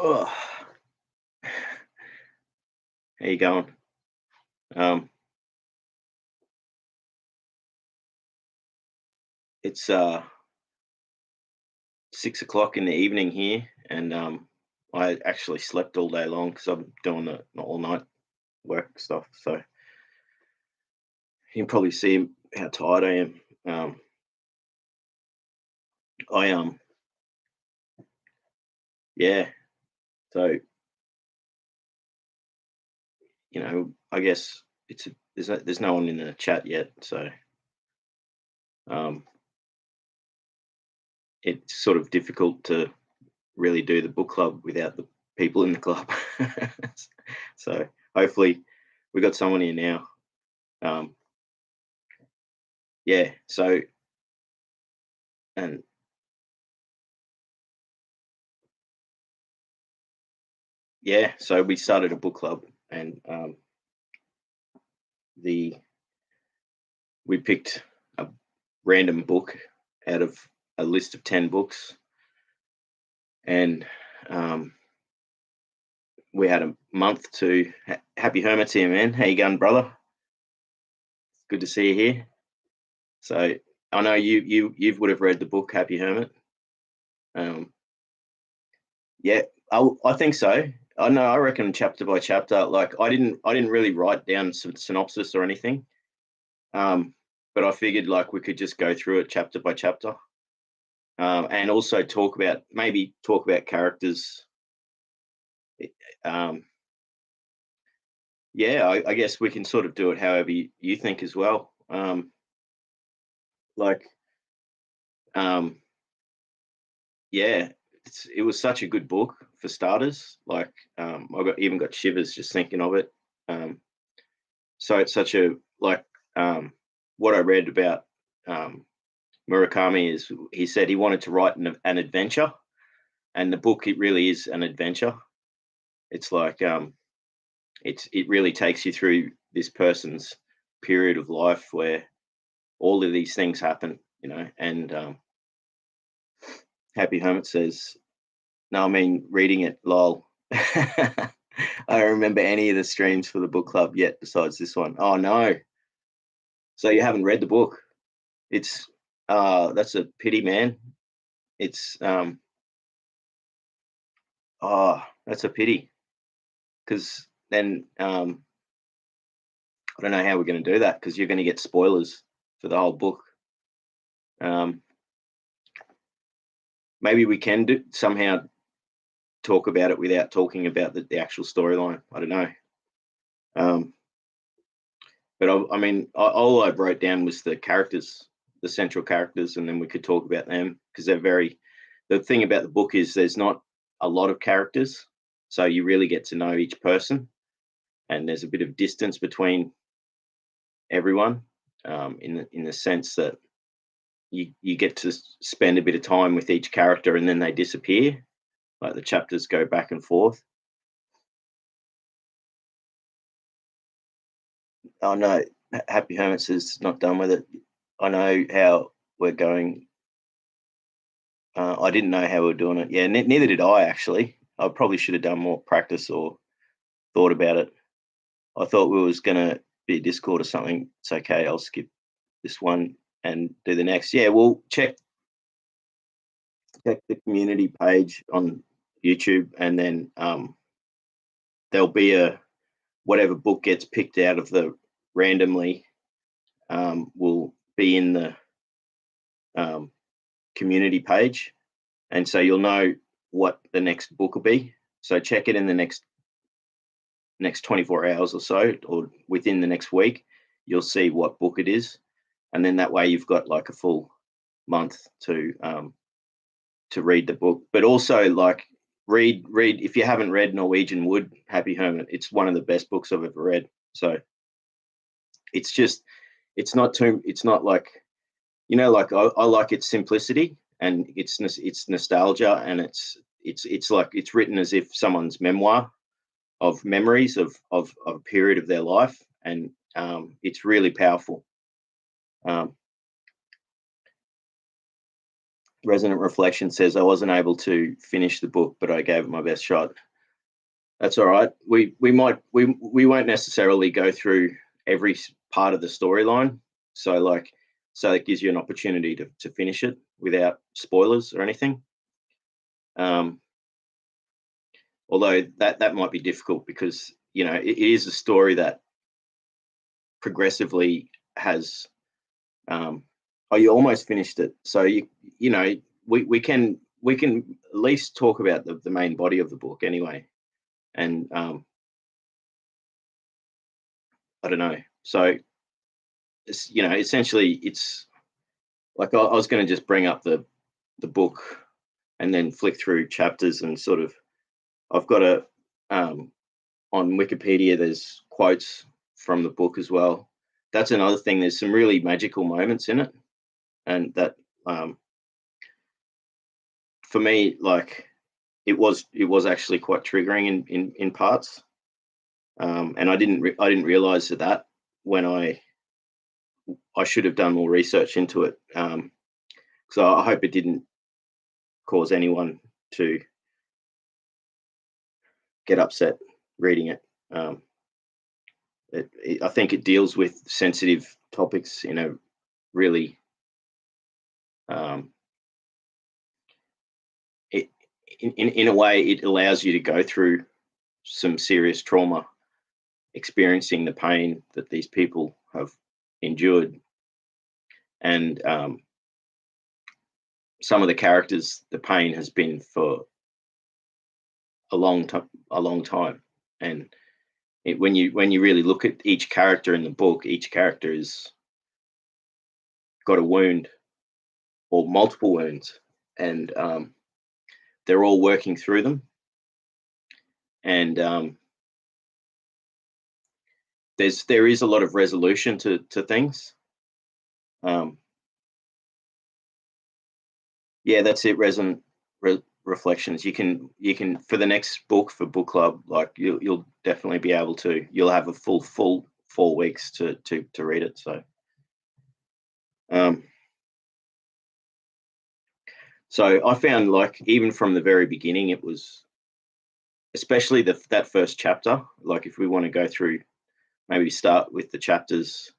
Oh, how you going? Um, it's 6 o'clock in the evening here, and I actually slept all day long because I'm doing the all night work stuff. So you can probably see how tired I am. I yeah. So I guess there's no one in the chat yet, so um, it's sort of difficult to really do the book club without the people in the club. So hopefully we got someone here now. Um, yeah. And so we started a book club, and the we picked a random book out of a list of 10 books, and um, we had a month to. Happy Hermits here, man. How you going, brother? Good to see you here. So I know you would have read the book Happy Hermit. Um, yeah, I think so. I know. I reckon chapter by chapter. Like I didn't really write down some synopsis or anything. Um, but I figured like we could just go through it chapter by chapter, and also talk about characters. Um, yeah, I guess we can sort of do it however you think as well. Like, um, yeah, it was such a good book for starters. Like, even got shivers just thinking of it. Um, so it's such a like what I read about um, Murakami is he said he wanted to write an adventure, and the book it really is an adventure. It's like it really takes you through this person's period of life where all of these things happen, and Happy Hermit says, no, I mean reading it, lol. I don't remember any of the streams for the book club yet besides this one. Oh no. So you haven't read the book. It's that's a pity, man. It's that's a pity because then I don't know how we're going to do that because you're going to get spoilers for the whole book. Um, maybe we can somehow talk about it without talking about the actual storyline. I don't know. Um, but I mean, all I wrote down was the characters, the central characters, and then we could talk about them because they're very. The thing about the book is there's not a lot of characters, so you really get to know each person, and there's a bit of distance between everyone, in the sense that you get to spend a bit of time with each character, and then they disappear. Like the chapters go back and forth. Oh no, Happy Hermits is not done with it. I know how we're going. I didn't know how we were doing it. Yeah, neither did I actually. I probably should have done more practice or thought about it. I thought we was gonna be a Discord or something. It's okay. I'll skip this one and do the next. Yeah, we'll check the community page on YouTube, and then there'll be a whatever book gets picked out of the randomly will be in the um, community page, and so you'll know what the next book will be. So check it in the next 24 hours or so, or within the next week. You'll see what book it is, and then that way you've got like a full month to read the book. But also like read if you haven't read Norwegian Wood, Happy Hermit. It's one of the best books I've ever read. So it's just it's not like like I like its simplicity and it's nostalgia, and it's like it's written as if someone's memoir of memories of a period of their life, and it's really powerful. Um, Resonant Reflection says, I wasn't able to finish the book, but I gave it my best shot. That's all right. We won't necessarily go through every part of the storyline. So it gives you an opportunity to finish it without spoilers or anything. Although that might be difficult because, it is a story that progressively has. You almost finished it, so we can at least talk about the main body of the book anyway, and I don't know. So it's, essentially it's like I was going to just bring up the book and then flick through chapters and sort of. I've got on Wikipedia. There's quotes from the book as well. That's another thing. There's some really magical moments in it, and that for me, like it was actually quite triggering in parts, and I didn't realize that when I should have done more research into it. So I hope it didn't cause anyone to get upset reading it. I think it deals with sensitive topics in a really in a way it allows you to go through some serious trauma, experiencing the pain that these people have endured, and some of the characters, the pain has been for a long time, and when you really look at each character in the book, each character has got a wound or multiple wounds, and they're all working through them, and there is a lot of resolution to things. Yeah, that's it. Resonant reflections. You can for the next book for book club, like you'll definitely be able to. You'll have a full 4 weeks to read it. So I found, like, even from the very beginning, it was, especially that first chapter. Like, if we want to go through, maybe start with the chapters,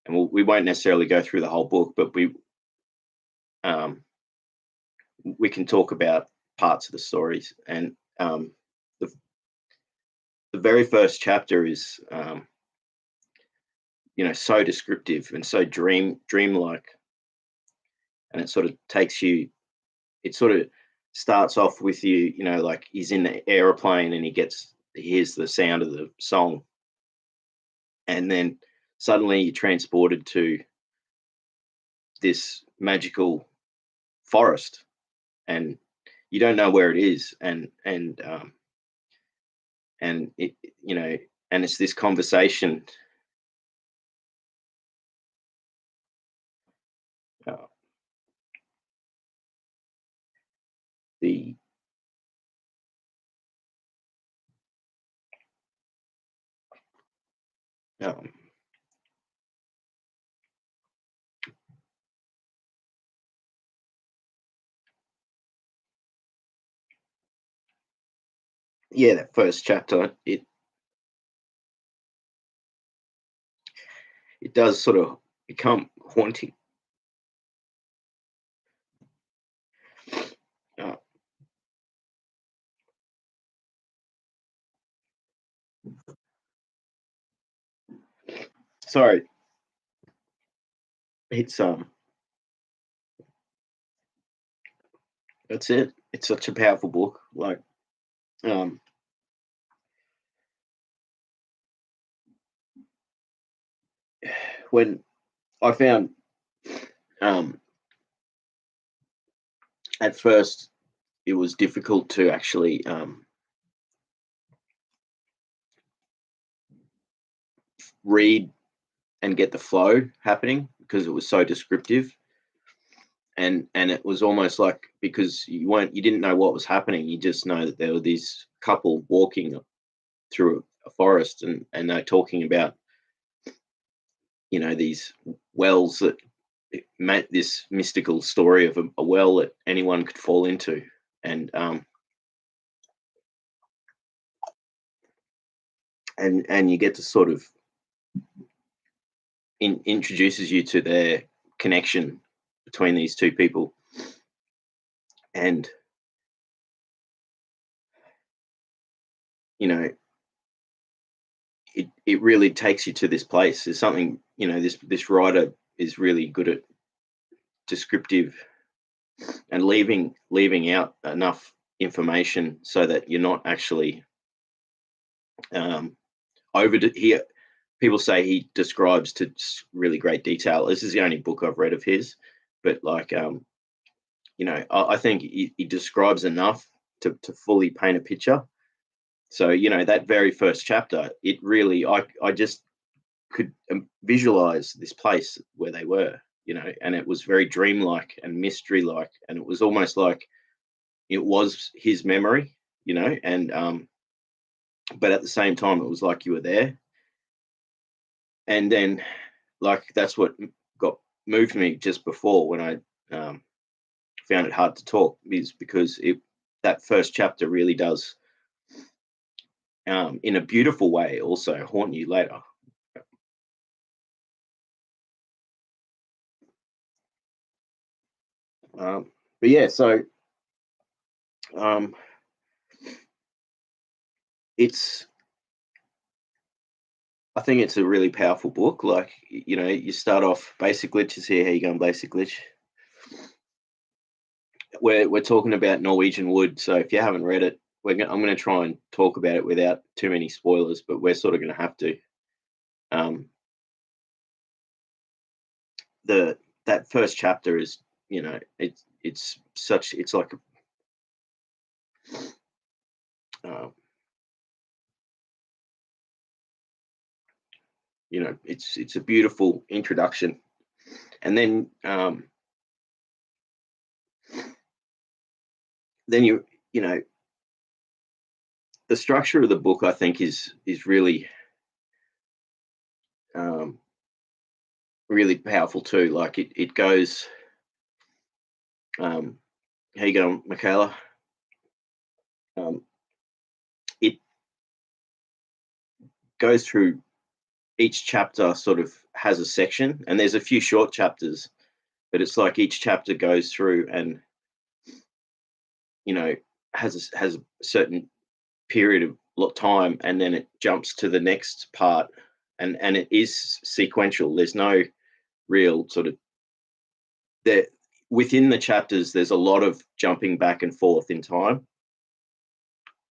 and we won't necessarily go through the whole book, but we can talk about parts of the stories. And the very first chapter is so descriptive and so dreamlike, and it sort of takes you. It sort of starts off with you, like he's in the aeroplane and he hears the sound of the song, and then suddenly you're transported to this magical forest, and you don't know where it is, and it, and it's this conversation. Uh, the um, yeah, that first chapter, it does sort of become haunting. Uh, sorry, it's that's it. It's such a powerful book. Like, um, when I found, um, at first, it was difficult to actually read and get the flow happening because it was so descriptive, and it was almost like, because you didn't know what was happening, you just know that there were this couple walking through a forest, and they're talking about these wells that this mystical story of a well that anyone could fall into, and you get to sort of introduces you to their connection between these two people, and it really takes you to this place. There's something, this writer is really good at descriptive and leaving out enough information so that you're not actually over here. People say he describes to really great detail. This is the only book I've read of his, but I think he describes enough to fully paint a picture. So, that very first chapter, it really, I just could visualize this place where they were, and it was very dreamlike and mystery-like, and it was almost like it was his memory, and but at the same time, it was like you were there. And then, that's what moved me just before when I found it hard to talk, is because that first chapter really does, in a beautiful way, also haunt you later. But yeah, so I think it's a really powerful book. You start off basic glitches here. How you going, basic glitch? We're talking about Norwegian Wood. So if you haven't read it, I'm going to try and talk about it without too many spoilers, but we're sort of going to have to. That first chapter is, it's like it's a beautiful introduction, and then the structure of the book, I think, is really really powerful too. Like it goes. How you going, Michaela? It goes through each chapter, sort of has a section, and there's a few short chapters, but it's like each chapter goes through and has a certain period of time, and then it jumps to the next part, and it is sequential. There's no real sort of there within the chapters. There's a lot of jumping back and forth in time,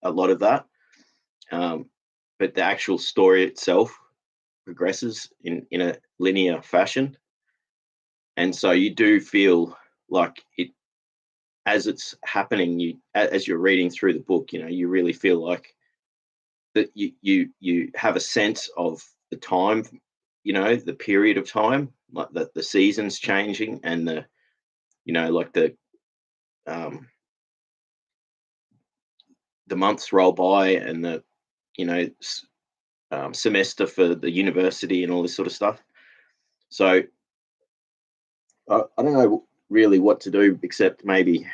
a lot of that, but the actual story itself progresses in a linear fashion, and so you do feel like it as it's happening. As you're reading through the book, you really feel like that you have a sense of the time, the period of time, like the seasons changing, and like the months roll by, and the semester for the university and all this sort of stuff. So I don't know really what to do except maybe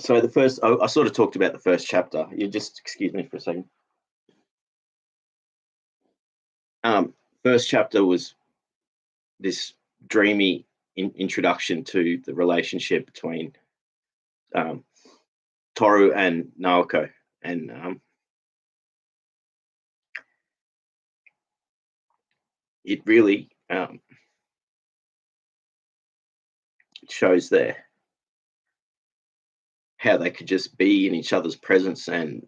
so the first, I sort of talked about the first chapter. You just excuse me for a second. First chapter was this dreamy introduction to the relationship between Toru and Naoko, and it really shows there how they could just be in each other's presence and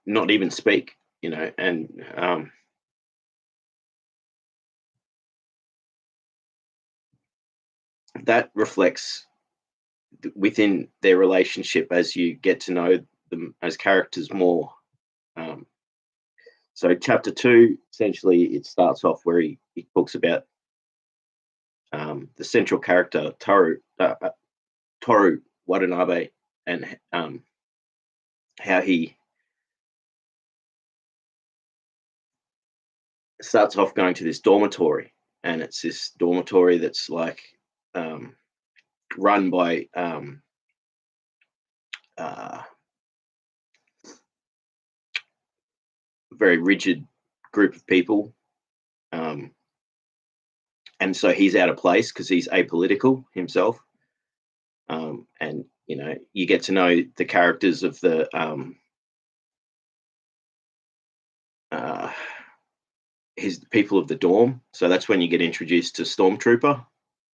not even speak, and that reflects within their relationship as you get to know them as characters more. So chapter 2, essentially, it starts off where he talks about the central character Toru Watanabe, and how he starts off going to this dormitory, and it's this dormitory that's like um, run by uh, a very rigid group of people, um, and so he's out of place because he's apolitical himself. And you get to know the characters of uh, his people of the dorm. So that's when you get introduced to Stormtrooper,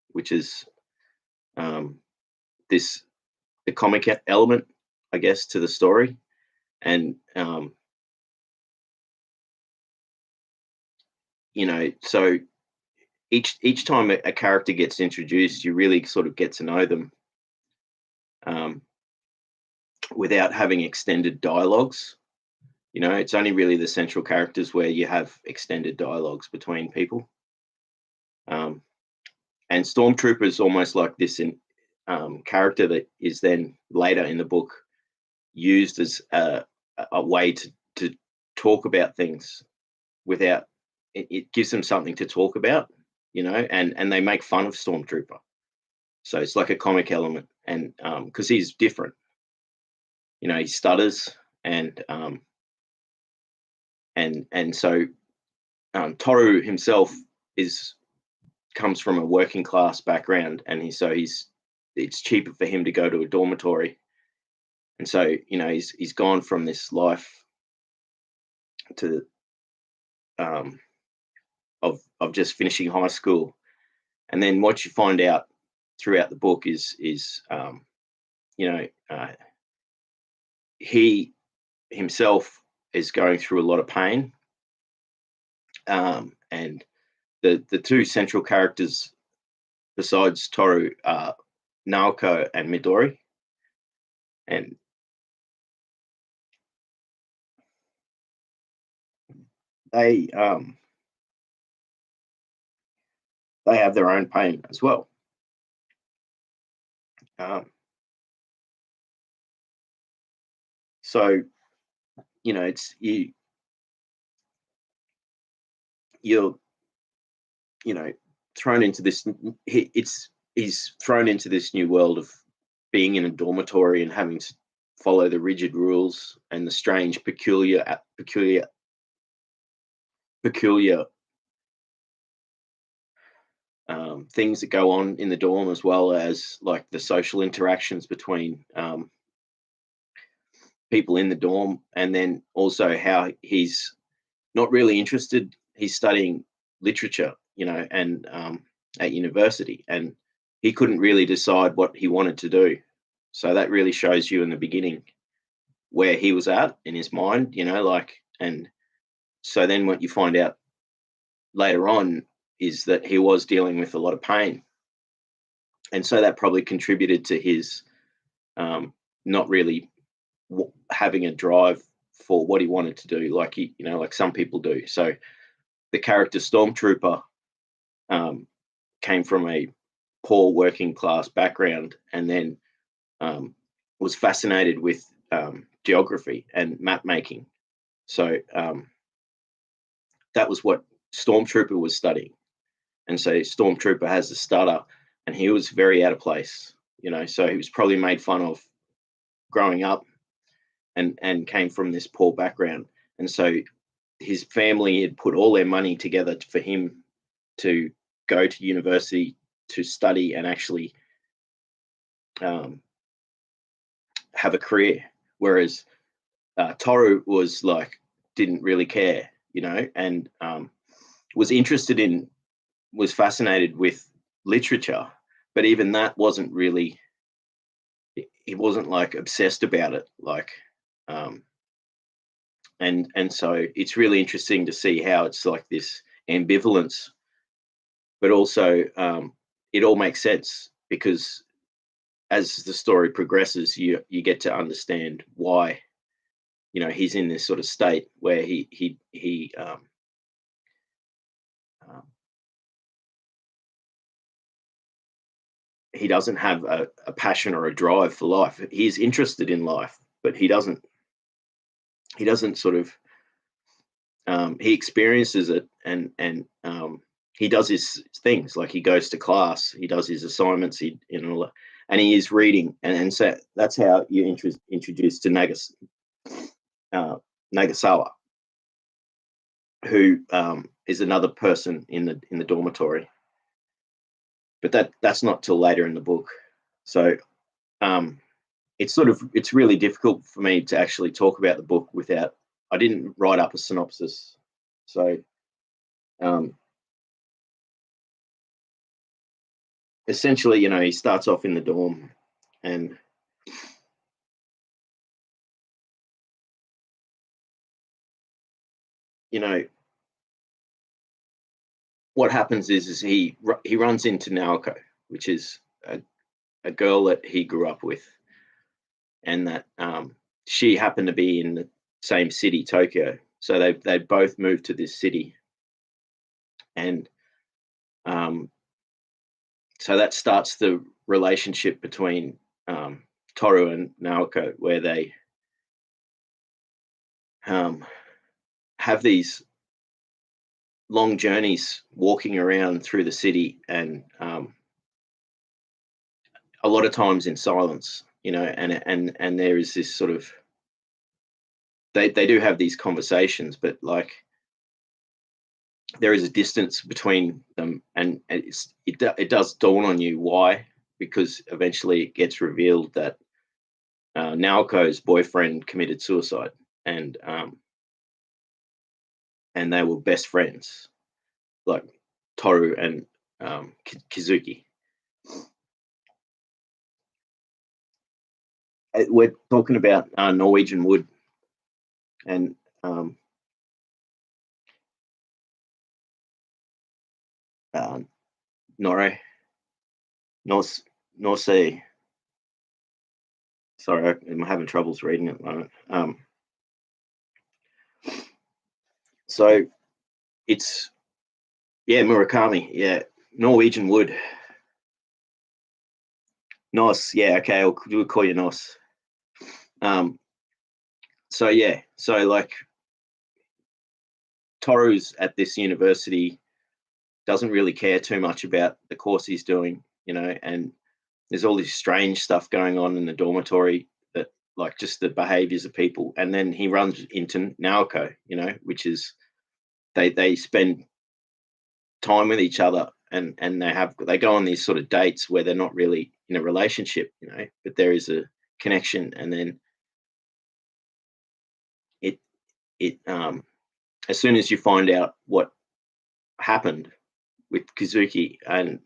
which is um, this the comic element, I guess, to the story. And so each time a character gets introduced, you really sort of get to know them um, without having extended dialogues. It's only really the central characters where you have extended dialogues between people. Um, and Stormtrooper is almost like this character that is then later in the book used as a way to talk about things without it gives them something to talk about, and they make fun of Stormtrooper. So it's like a comic element, and because he's different, he stutters, and so Toru himself is comes from a working class background, and he's it's cheaper for him to go to a dormitory, and so he's gone from this life to of just finishing high school, and then what you find out throughout the book is he himself is going through a lot of pain, and the two central characters besides Toru are Naoko and Midori, and they they have their own pain as well. Um, so it's you're thrown into this. He's thrown into this new world of being in a dormitory and having to follow the rigid rules and the strange, peculiar things that go on in the dorm, as well as like the social interactions between people in the dorm, and then also how he's not really interested. He's studying literature, and at university, and he couldn't really decide what he wanted to do. So that really shows you in the beginning where he was at in his mind, and so then what you find out later on is that he was dealing with a lot of pain, and so that probably contributed to his not really having a drive for what he wanted to do, like like some people do. So the character Stormtrooper came from a poor working class background, and then was fascinated with geography and map making. So that was what Stormtrooper was studying. And so Stormtrooper has a stutter, and he was very out of place, so he was probably made fun of growing up, and came from this poor background. And so his family had put all their money together for him to go to university to study and actually have a career, whereas Toru was like didn't really care, and was fascinated with literature, but even that wasn't really. He wasn't like obsessed about it, like, and so it's really interesting to see how it's like this ambivalence, but also it all makes sense because as the story progresses, you get to understand why he's in this sort of state where he um, he doesn't have a passion or a drive for life. He's interested in life, but he doesn't sort of he experiences it, and he does his things, like he goes to class, he does his assignments, and he is reading, and so that's how you're introduced to Nagasawa, who is another person in the dormitory, but that's not till later in the book. So it's really difficult for me to actually talk about the book without, I didn't write up a synopsis. So essentially, he starts off in the dorm, and what happens is he runs into Naoko, which is a girl that he grew up with, and that she happened to be in the same city, Tokyo. So they both moved to this city, and so that starts the relationship between Toru and Naoko, where they have these long journeys walking around through the city, and a lot of times in silence, and there is this sort of, they do have these conversations, but like there is a distance between them, and it does dawn on you why, because eventually it gets revealed that Naoko's boyfriend committed suicide, and they were best friends, like Toru and Kizuki. We're talking about Norwegian Wood, and Norre, Norse, Norse. Sorry, I'm having troubles reading at the moment. So it's, yeah, Murakami, yeah, Norwegian Wood. Nos, yeah, okay, we'll call you Nos. So yeah, so like Toru's at this university, doesn't really care too much about the course he's doing, and there's all this strange stuff going on in the dormitory, that like just the behaviors of people, and then he runs into Naoko, which is they spend time with each other, and they go on these sort of dates where they're not really in a relationship, but there is a connection, and then it as soon as you find out what happened with Kazuki, and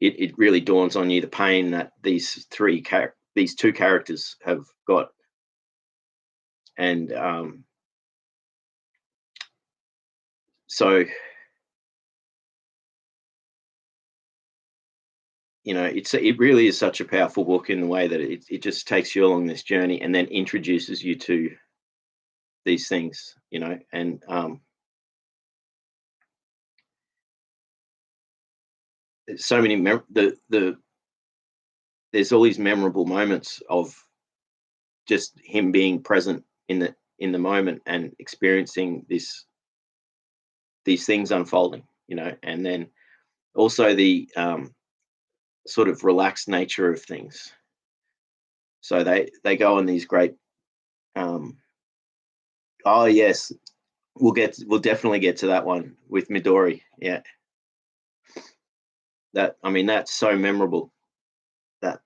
it really dawns on you the pain that these two characters have got, and so it really is such a powerful book in the way that it just takes you along this journey and then introduces you to these things, and so many there's all these memorable moments of just him being present in the moment and experiencing these things unfolding, and then also the sort of relaxed nature of things. So they go on these great oh yes, we'll definitely get to that one with Midori. Yeah. That's so memorable. That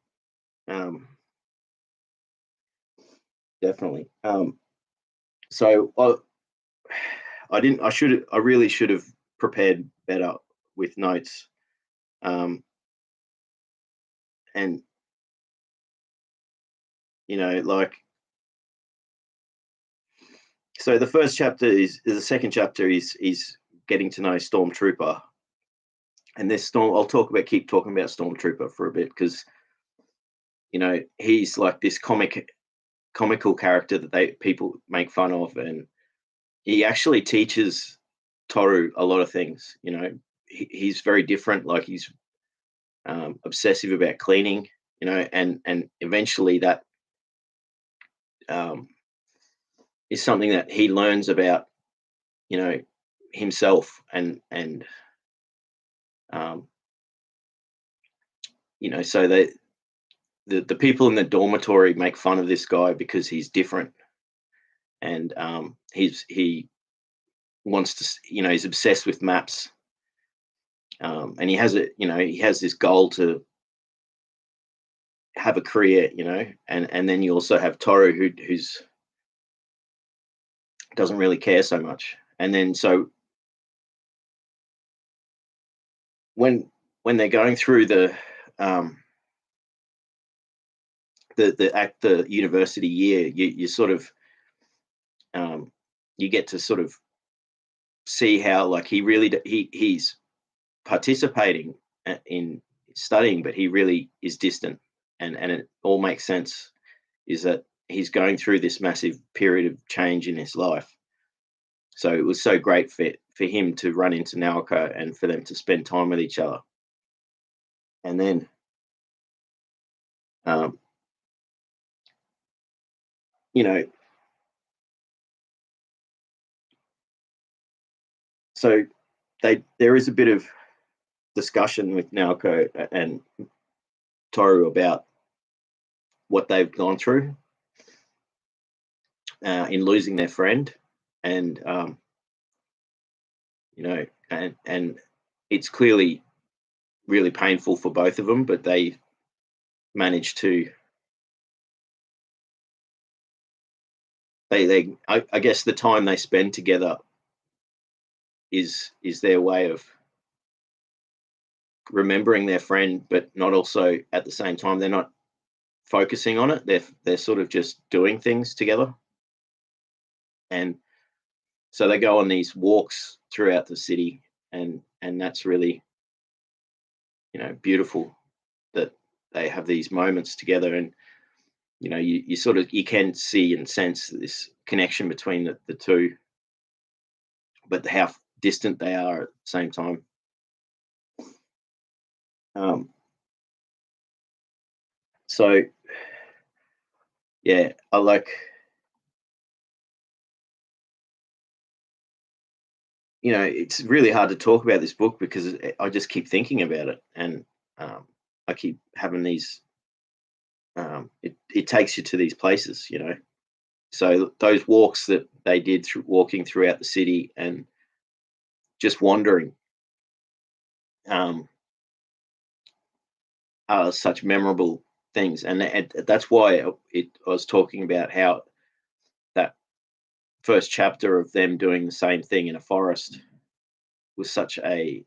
definitely. So I really should have prepared better with notes. And like, so the first chapter is the second chapter is getting to know Stormtrooper, and this keep talking about Stormtrooper for a bit, because he's like this comical character that people make fun of, and he actually teaches Toru a lot of things. He's very different. Like, he's obsessive about cleaning, and eventually that um, is something that he learns about, you know, himself, and um, so the people in the dormitory make fun of this guy because he's different, and he wants to, he's obsessed with maps, and he has this goal to have a career, and then you also have Toru who's doesn't really care so much, and then so when they're going through um, the university year, you sort of you get to sort of see how, like, he's participating in studying, but he really is distant, and it all makes sense. Is that he's going through this massive period of change in his life. So it was so great for him to run into Naoko and for them to spend time with each other. And then, um, you know, so there is a bit of discussion with Naoko and Toru about what they've gone through in losing their friend, and and it's clearly really painful for both of them, but they manage to I guess the time they spend together is their way of remembering their friend, but not also at the same time they're not focusing on it. They're sort of just doing things together, and so they go on these walks throughout the city, and that's really, beautiful that they have these moments together, and you sort of, you can see and sense this connection between the two, but how distant they are at the same time. Um, so yeah, I like, it's really hard to talk about this book because I just keep thinking about it, and I keep having these. It takes you to these places, So those walks that they did through walking throughout the city and just wandering, um, are such memorable things, and that's why I was talking about how that first chapter of them doing the same thing in a forest was such a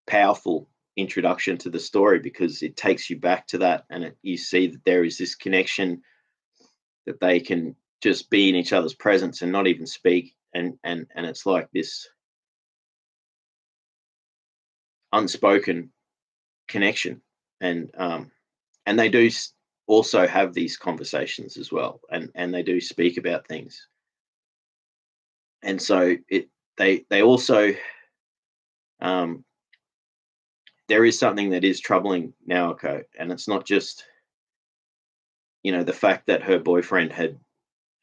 powerful introduction to the story, because it takes you back to that, and you see that there is this connection, that they can just be in each other's presence and not even speak, and it's like this unspoken connection, and they do also have these conversations as well, and they do speak about things, and so they also, um, there is something that is troubling Naoko, and it's not just, the fact that her boyfriend had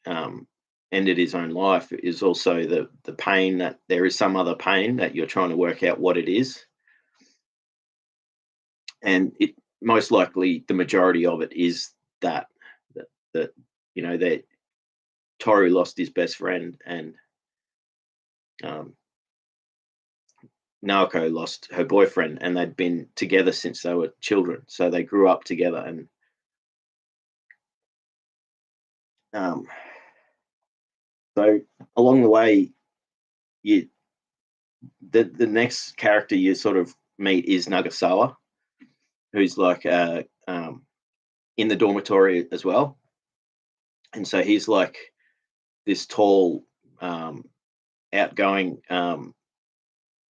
um, ended his own life. It is also the pain, that there is some other pain that you're trying to work out what it is, and it most likely the majority of it is that that Toru lost his best friend, and um, Naoko lost her boyfriend, and they'd been together since they were children, so they grew up together, and um, so along the way, you the next character you sort of meet is Nagasawa, who's like in the dormitory as well, and so he's like this tall, um, outgoing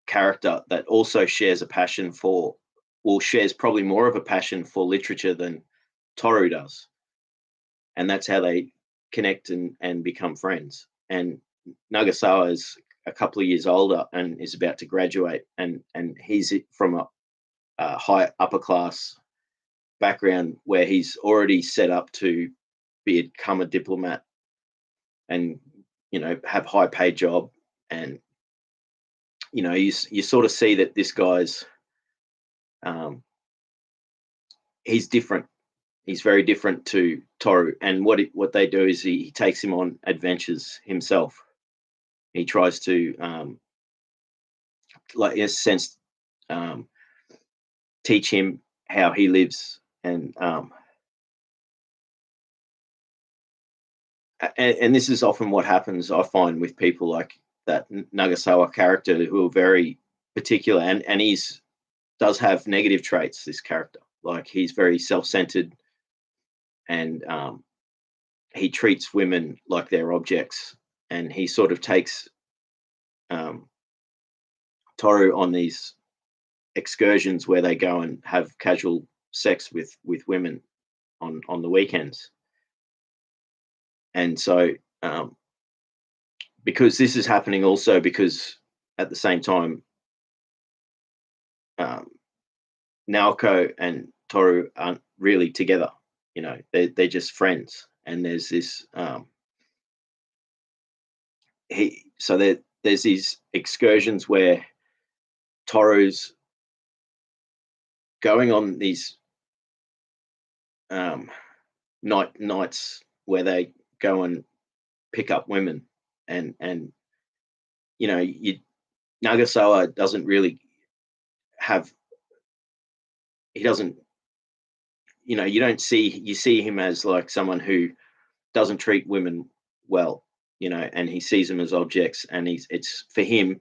character that also shares a passion for, well, shares probably more of a passion for literature than Toru does, and that's how they connect and become friends. And Nagasawa is a couple of years older and is about to graduate, and he's from high upper class background where he's already set up to become a diplomat and have high paid job. And you sort of see that this guy's um, he's different. He's very different to Toru, and what they do is he takes him on adventures himself. He tries to like in a sense um, teach him how he lives. And this is often what happens, I find, with people like that Nagasawa character who are very particular, and he's does have negative traits. This character, like he's very self-centered, and he treats women like they're objects, and he sort of takes um, Toru on these excursions where they go and have casual sex with women on the weekends. And so because this is happening also because at the same time um, Naoko and Toru aren't really together. They're just friends, and there's this there's these excursions where Toru's going on these um, nights where they go and pick up women, and you Nagasawa doesn't really have he doesn't you don't see him as like someone who doesn't treat women well, and he sees them as objects, and it's for him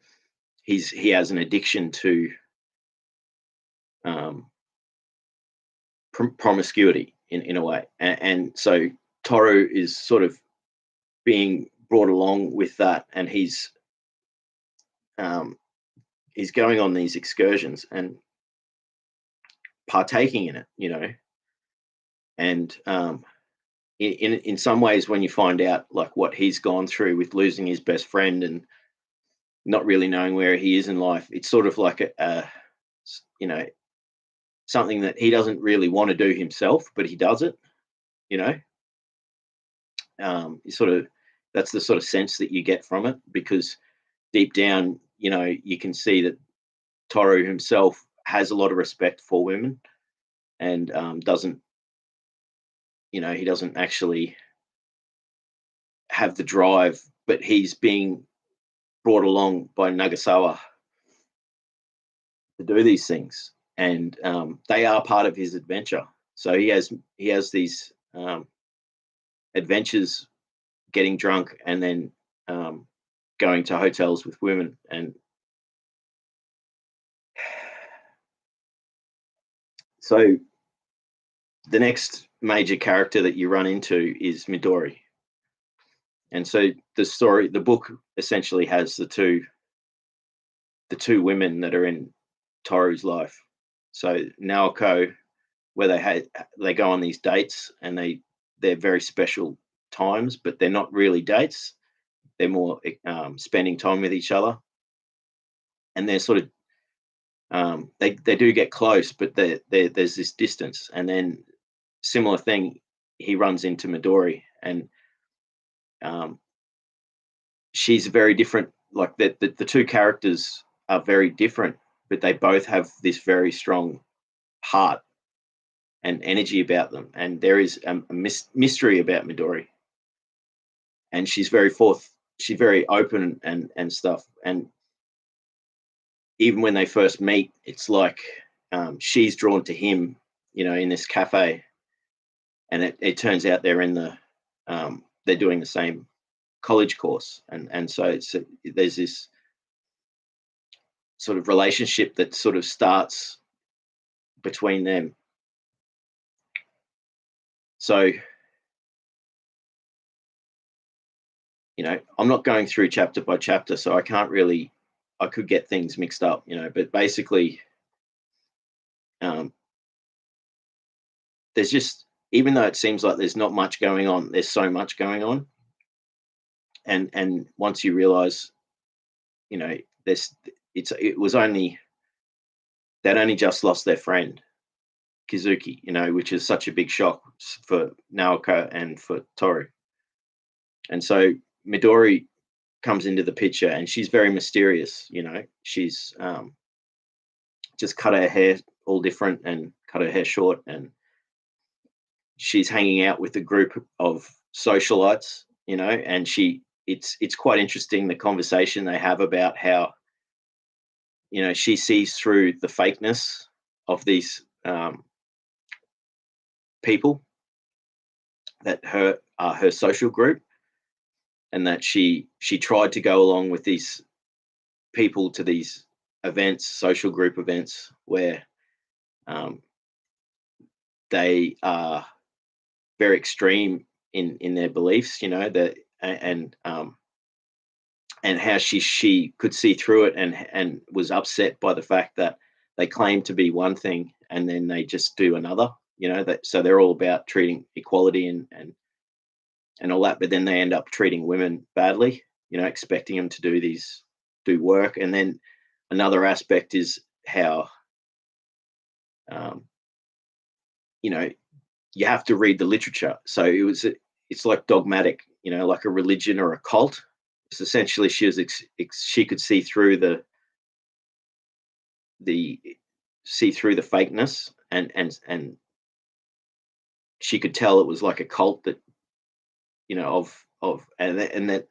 he has an addiction to um, promiscuity in a way, and so Toru is sort of being brought along with that, and um, he's going on these excursions and partaking in it, and in some ways, when you find out like what he's gone through with losing his best friend and not really knowing where he is in life, it's sort of like a you know something that he doesn't really want to do himself, but he does it. You know, you sort of that's the sort of sense that you get from it, because deep down, you can see that Toru himself has a lot of respect for women, and doesn't he doesn't actually have the drive, but he's being brought along by Nagasawa to do these things, and they are part of his adventure. So he has these adventures, getting drunk and then going to hotels with women, and so the next major character that you run into is Midori. And so the book essentially has the two women that are in Toru's life. So Naoko, where they go on these dates, and they're very special times, but they're not really dates. They're more spending time with each other, and they're sort of they do get close, but there's this distance. And then similar thing, he runs into Midori, and um, she's very different. Like the two characters are very different, but they both have this very strong heart and energy about them. And there is a mystery about Midori, and she's very open and stuff. And even when they first meet, it's like she's drawn to him, in this cafe, and it turns out they're doing the same college course, and so there's this sort of relationship that sort of starts between them. So I'm not going through chapter by chapter, so I could get things mixed up, but basically there's just, even though it seems like there's not much going on, there's so much going on. And once you realize, this it was only they'd only just lost their friend Kizuki, which is such a big shock for Naoko and for Toru. And so Midori comes into the picture, and she's very mysterious. She's just cut her hair all different and cut her hair short, and she's hanging out with a group of socialites, and it's quite interesting, the conversation they have about how she sees through the fakeness of these people that are her social group, and that she tried to go along with these people to these events, social group events, where they are very extreme in their beliefs, that and how she could see through it, and was upset by the fact that they claim to be one thing and then they just do another, so they're all about treating equality and all that, but then they end up treating women badly, expecting them to do work. And then another aspect is how you have to read the literature. So it's like dogmatic, like a religion or a cult. It's essentially she could see through the fakeness, and she could tell it was like a cult that and that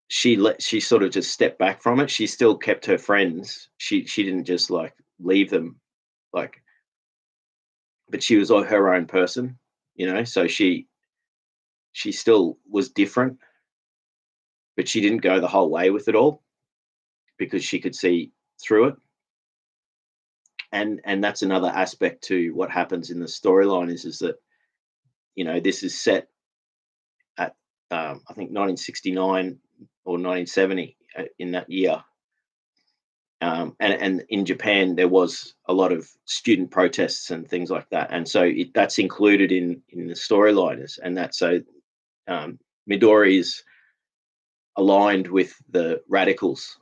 she sort of just stepped back from it. She still kept her friends. She didn't just like leave them, like, but she was her own person, so she still was different, but she didn't go the whole way with it all because she could see through it. And that's another aspect to what happens in the storyline is that this is set at I think 1969 or 1970, in that year. And in Japan, there was a lot of student protests and things like that, and so that's included in the storyline. And that so Midori is aligned with the radicals,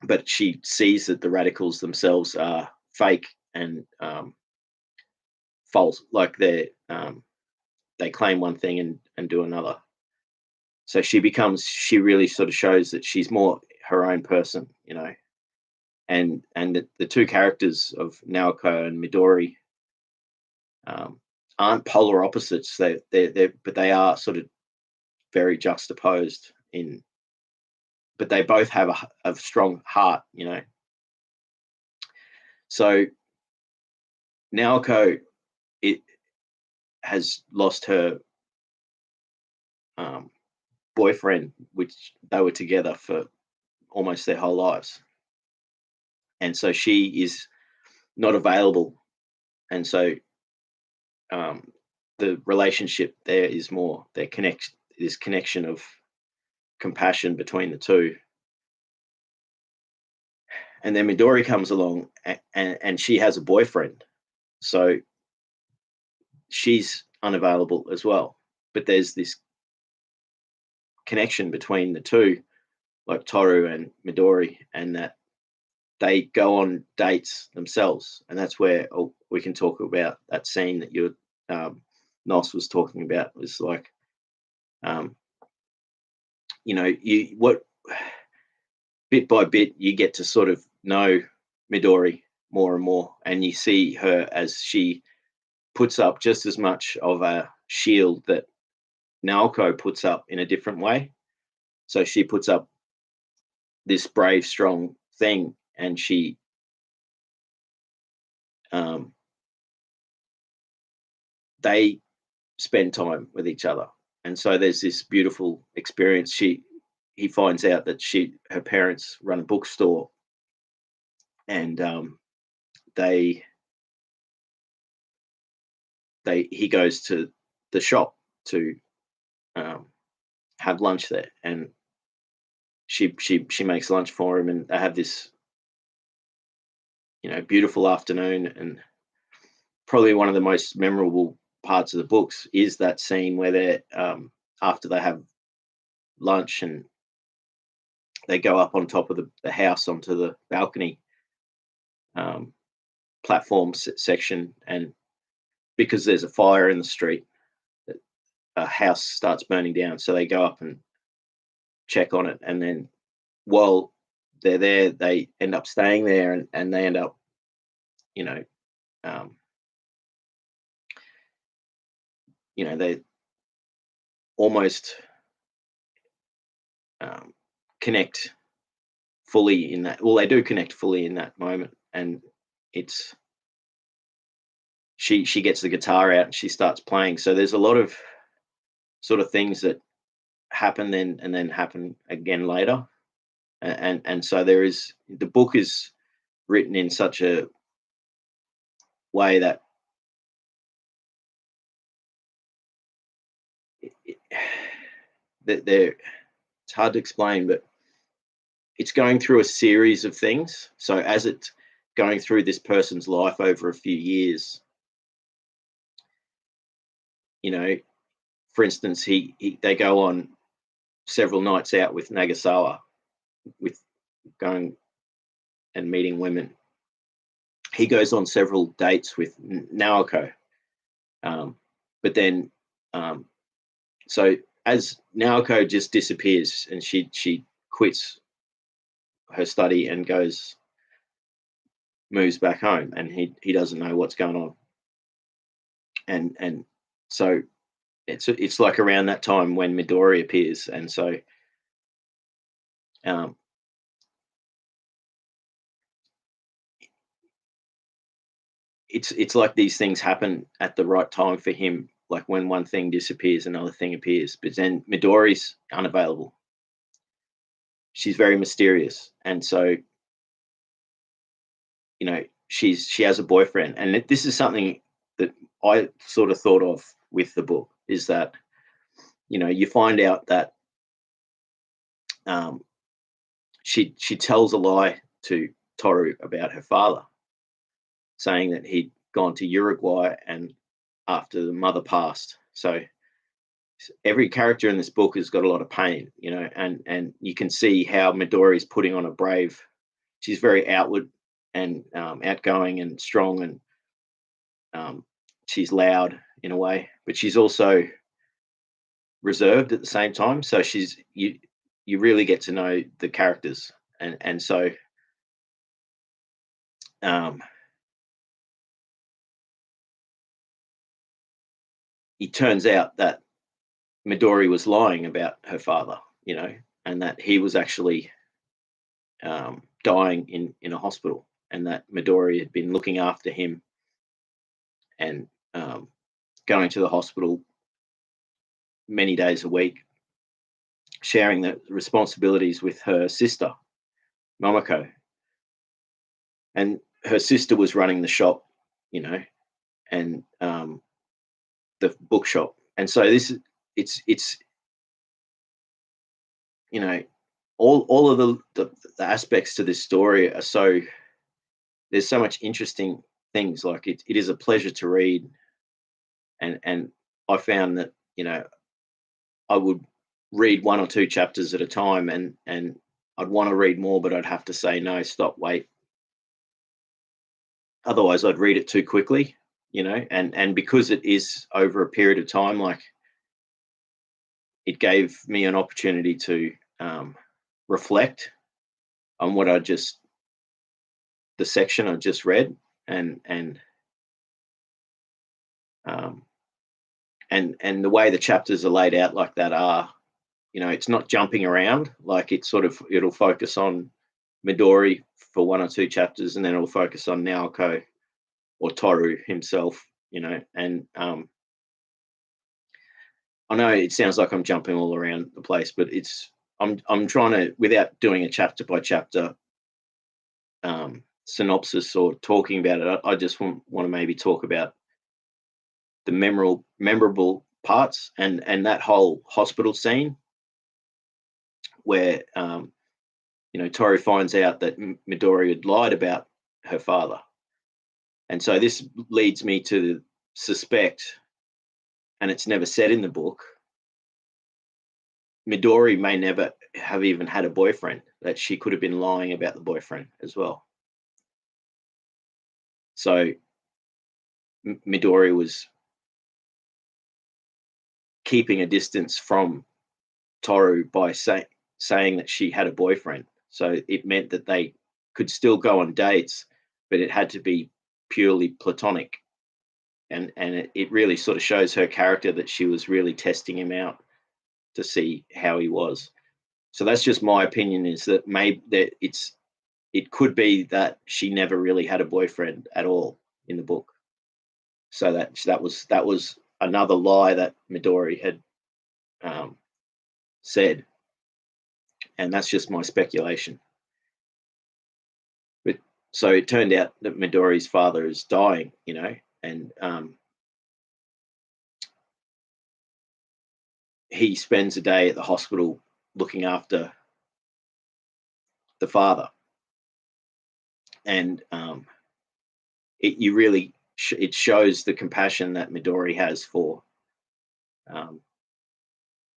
but she sees that the radicals themselves are fake and false. Like they claim one thing and do another. So she really sort of shows that she's more her own person, and the two characters of Naoko and Midori aren't polar opposites. But they are sort of very juxtaposed but they both have a strong heart, So Naoko has lost her boyfriend, which they were together for almost their whole lives, and so she is not available, and so the relationship there is more this connection of compassion between the two. And then Midori comes along, and she has a boyfriend, so she's unavailable as well, but there's this connection between the two, like Toru and Midori, and that they go on dates themselves. And that's where we can talk about that scene that Nos was talking about. Was like what bit by bit you get to sort of know Midori more and more, and you see her as she puts up just as much of a shield that Naoko puts up in a different way. So she puts up this brave, strong thing, and they spend time with each other, and so there's this beautiful experience. He finds out that her parents run a bookstore, and he goes to the shop to have lunch there, and she makes lunch for him, and they have this beautiful afternoon. And probably one of the most memorable parts of the books is that scene where they're after they have lunch and they go up on top of the house onto the balcony, um, platform section, and because there's a fire in the street, a house starts burning down. So they go up and check on it, and then while they're there, they end up staying there, and they end up, you know, um, they almost um, connect fully in that. Well, they do connect fully in that moment, and it's she gets the guitar out and she starts playing. So there's a lot of sort of things that happen then and then happen again later, and so there is the book is written in such a way that it, that there it's hard to explain, but it's going through a series of things. So as it's going through this person's life over a few years, you know, for instance, they go on several nights out with Nagasawa, with going and meeting women. He goes on several dates with Naoko, but then um, so as Naoko just disappears and she quits her study and moves back home, and he doesn't know what's going on, and so it's like around that time when Midori appears, and so um, it's like these things happen at the right time for him. Like when one thing disappears, another thing appears. But then Midori's unavailable. She's very mysterious, and so she has a boyfriend, and this is something that I sort of thought of with the book, is that you find out that um, she tells a lie to Toru about her father, saying that he'd gone to Uruguay and after the mother passed. So every character in this book has got a lot of pain, and you can see how Midori's putting on a brave. She's very outward and outgoing and strong, and she's loud in a way, but she's also reserved at the same time. So you really get to know the characters, and so um, it turns out that Midori was lying about her father, and that he was actually dying in a hospital, and that Midori had been looking after him and going to the hospital many days a week, sharing the responsibilities with her sister, Momoko. And her sister was running the shop, and the bookshop. And so it's you know all of the aspects to this story are so there's so much interesting things. Like it is a pleasure to read, and I found that I would read one or two chapters at a time, and I'd want to read more, but I'd have to say no, stop, wait. Otherwise, I'd read it too quickly, and because it is over a period of time, like it gave me an opportunity to reflect on the section I just read, and um, and the way the chapters are laid out like that are, it's not jumping around. Like it'll focus on Midori for one or two chapters, and then it'll focus on Naoko or Toru himself, and I know it sounds like I'm jumping all around the place, but I'm trying to, without doing a chapter by chapter synopsis or talking about it, I just want to maybe talk about the memorable parts, and that whole hospital scene where Toru finds out that Midori had lied about her father, and so this leads me to suspect, and it's never said in the book, Midori may never have even had a boyfriend, that she could have been lying about the boyfriend as well. So Midori was keeping a distance from Toru by saying that she had a boyfriend. So it meant that they could still go on dates, but it had to be purely platonic. And it really sort of shows her character, that she was really testing him out to see how he was. So that's just my opinion, is that maybe that it could be that she never really had a boyfriend at all in the book. So that was another lie that Midori had said, and that's just my speculation. But so it turned out that Midori's father is dying, and he spends a day at the hospital looking after the father, and it shows the compassion that Midori has for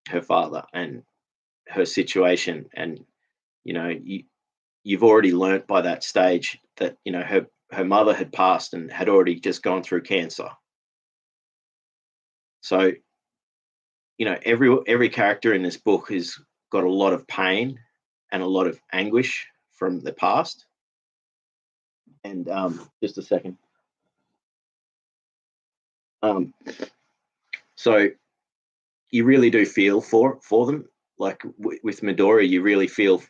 her father and her situation. And you've already learnt by that stage that her mother had passed and had already just gone through cancer. So every character in this book has got a lot of pain and a lot of anguish from the past. And just a second. So you really do feel for them. Like with Midori,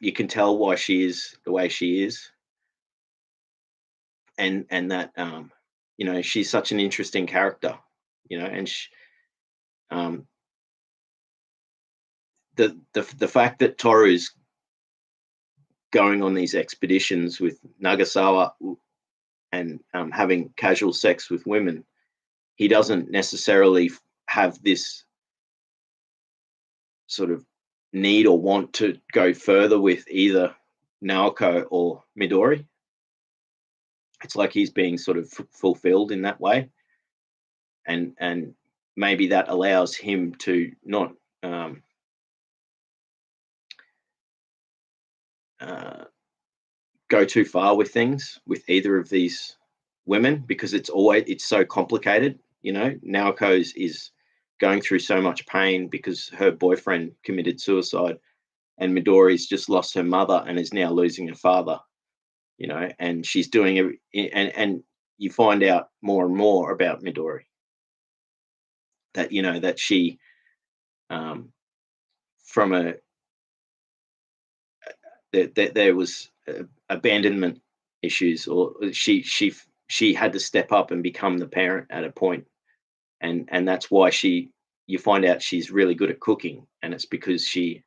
you can tell why she is the way she is, and that she's such an interesting character, and the fact that Toru's going on these expeditions with Nagasawa and having casual sex with women, he doesn't necessarily have this sort of need or want to go further with either Naoko or Midori. It's like he's being sort of fulfilled in that way, and maybe that allows him to not go too far with things with either of these women, because it's so complicated. Naoko is going through so much pain because her boyfriend committed suicide, and Midori's just lost her mother and is now losing her father. And she's doing and you find out more and more about Midori, that that she from there was abandonment issues, or she had to step up and become the parent at a point, and that's why you find out she's really good at cooking, and it's because she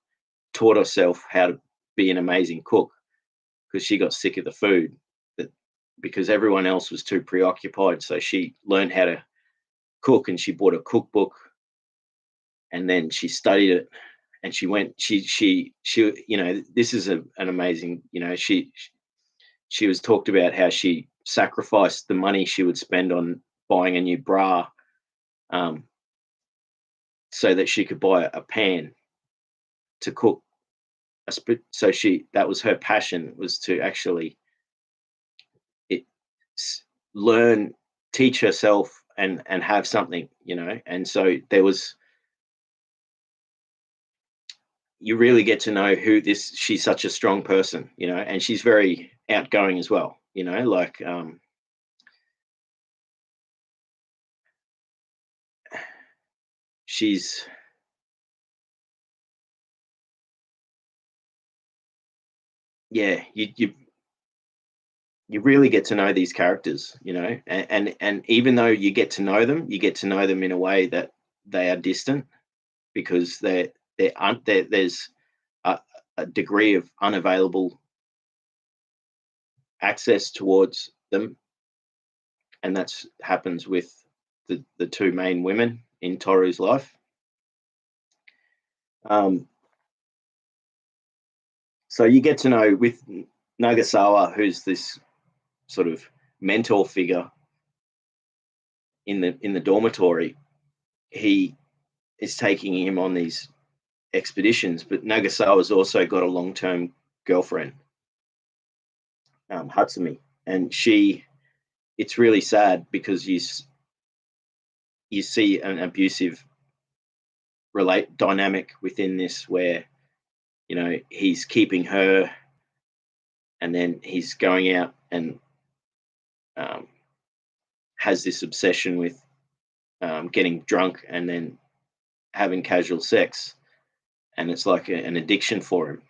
taught herself how to be an amazing cook, because she got sick of the food, because everyone else was too preoccupied. So she learned how to cook, and she bought a cookbook, and then she studied it, and she this is an amazing, she was talked about how she sacrificed the money she would spend on buying a new bra, so that she could buy a pan to cook. So that was her passion, was to actually learn, teach herself, and have something, and so you really get to know she's such a strong person, and she's very outgoing as well, like she's you really get to know these characters, and even though you get to know them, in a way that they are distant, because there's a degree of unavailable access towards them, and that's happens with the two main women in Toru's life. So you get to know with Nagasawa, who's this sort of mentor figure in the dormitory. He is taking him on these expeditions, but Nagasawa's also got a long-term girlfriend, Hatsumi, and she it's really sad because you see an abusive relate dynamic within this where he's keeping her, and then he's going out and um, has this obsession with getting drunk and then having casual sex, and it's like an addiction for him.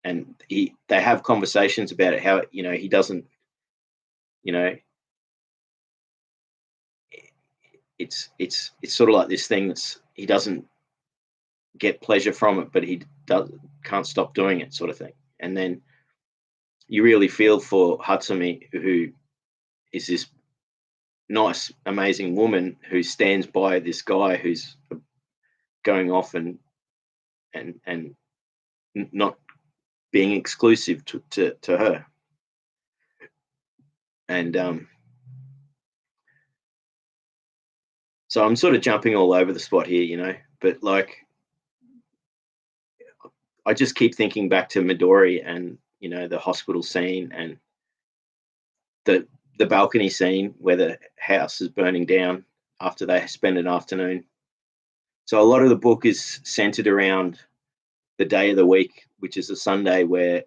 And they have conversations about it, how he doesn't, you know it's sort of like this thing that's, he doesn't get pleasure from it, but can't stop doing it, sort of thing. And then you really feel for Hatsumi, who is this nice, amazing woman who stands by this guy who's going off and not being exclusive to her. And so I'm sort of jumping all over the spot here, but like, I just keep thinking back to Midori and the hospital scene and the balcony scene where the house is burning down after they spend an afternoon. So a lot of the book is centered around the day of the week, which is a Sunday, where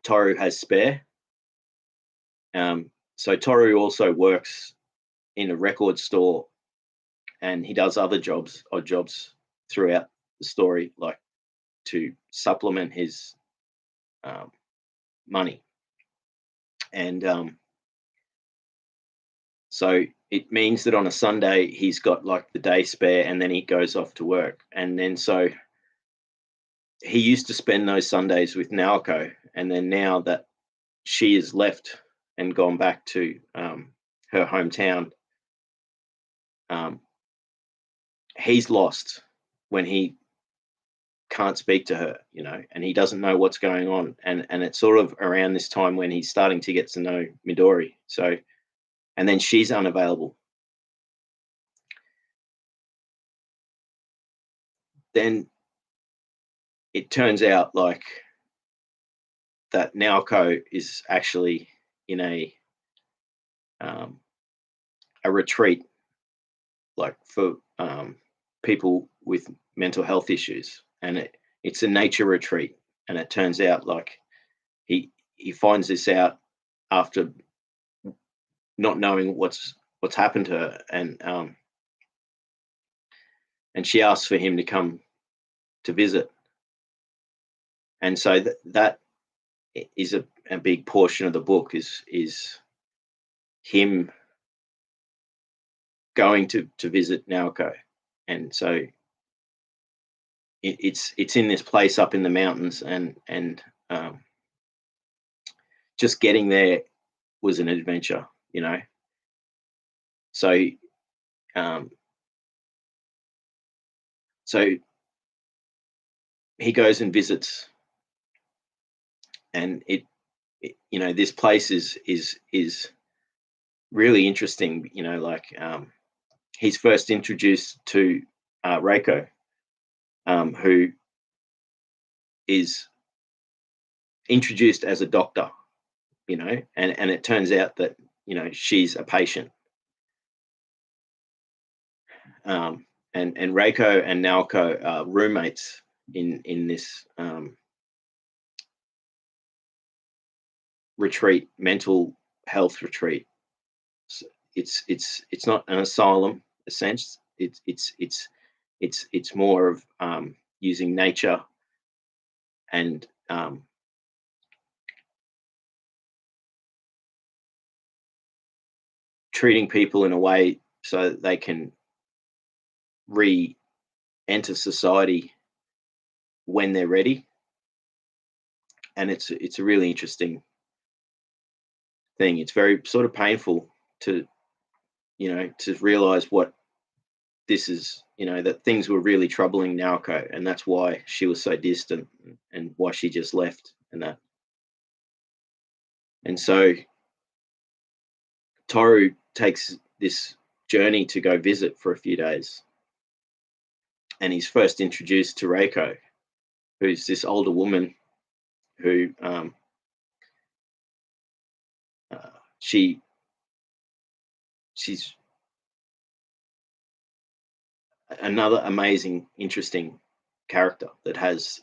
Toru has spare. So Toru also works in a record store, and he does other odd jobs throughout the story, like to supplement his money. And so it means that on a Sunday he's got like the day spare, and then he goes off to work. And then so he used to spend those Sundays with Naoko, and then now that she has left and gone back to her hometown, he's lost when he can't speak to her, and he doesn't know what's going on. And it's sort of around this time when he's starting to get to know Midori. So, and then she's unavailable. Then it turns out like that Naoko is actually in a retreat, like for people with mental health issues, and it's a nature retreat. And it turns out like he finds this out after not knowing what's happened to her, and she asks for him to come to visit. And so that is a big portion of the book, is him going to visit Naoko. And so it's in this place up in the mountains, and just getting there was an adventure, So so he goes and visits, and this place is really interesting. Like he's first introduced to Reiko, who is introduced as a doctor, and it turns out that she's a patient. And Reiko and Naoko are roommates in this retreat, mental health retreat. So it's not an asylum, in a sense. It's more of using nature and treating people in a way so that they can re-enter society when they're ready. And it's a really interesting thing. It's very sort of painful to to realize what this is, that things were really troubling Naoko, and that's why she was so distant and why she just left, and that. And so Toru takes this journey to go visit for a few days, and he's first introduced to Reiko, who's this older woman who she she's another amazing, interesting character that has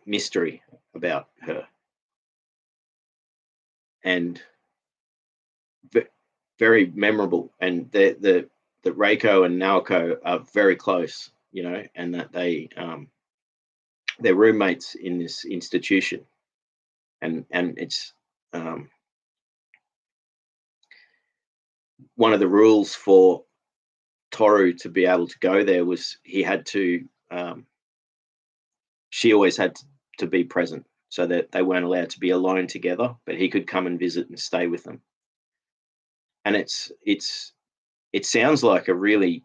mystery about her, and very memorable. And that Reiko and Naoko are very close, and that they're roommates in this institution, and it's one of the rules for Toru to be able to go there was he had to. She always had to be present, so that they weren't allowed to be alone together, but he could come and visit and stay with them. And it sounds like a really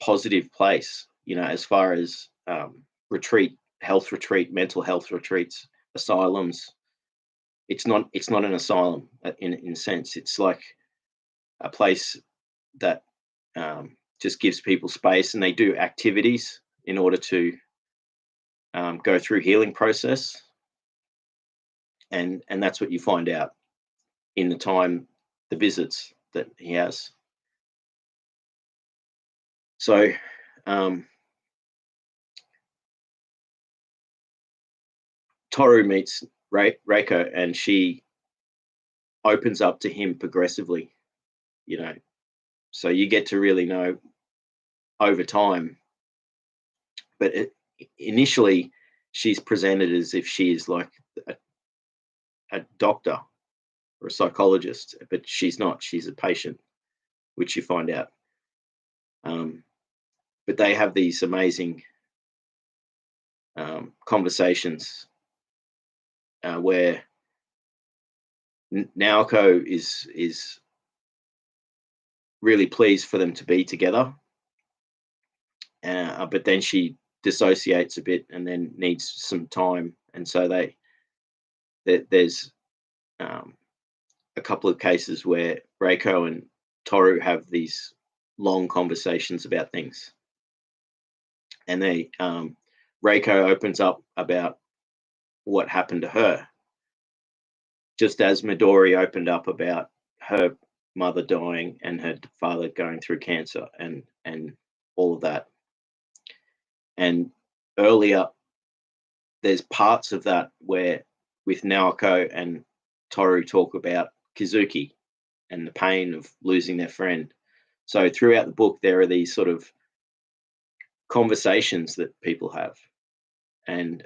positive place, as far as health retreat, mental health retreats, asylums. It's not an asylum in a sense. It's like a place that just gives people space, and they do activities in order to go through healing process, and that's what you find out in the visits that he has. So Toru meets Reiko, and she opens up to him progressively, so you get to really know over time. But initially, she's presented as if she is like a doctor or a psychologist, but she's not. She's a patient, which you find out. But they have these amazing conversations where Naoko is really pleased for them to be together, but then she dissociates a bit and then needs some time, and so there's a couple of cases where Reiko and Toru have these long conversations about things, and Reiko opens up about what happened to her, just as Midori opened up about her mother dying and her father going through cancer, and all of that. And earlier, there's parts of that where with Naoko and Toru talk about Kizuki and the pain of losing their friend. So throughout the book, there are these sort of conversations that people have, and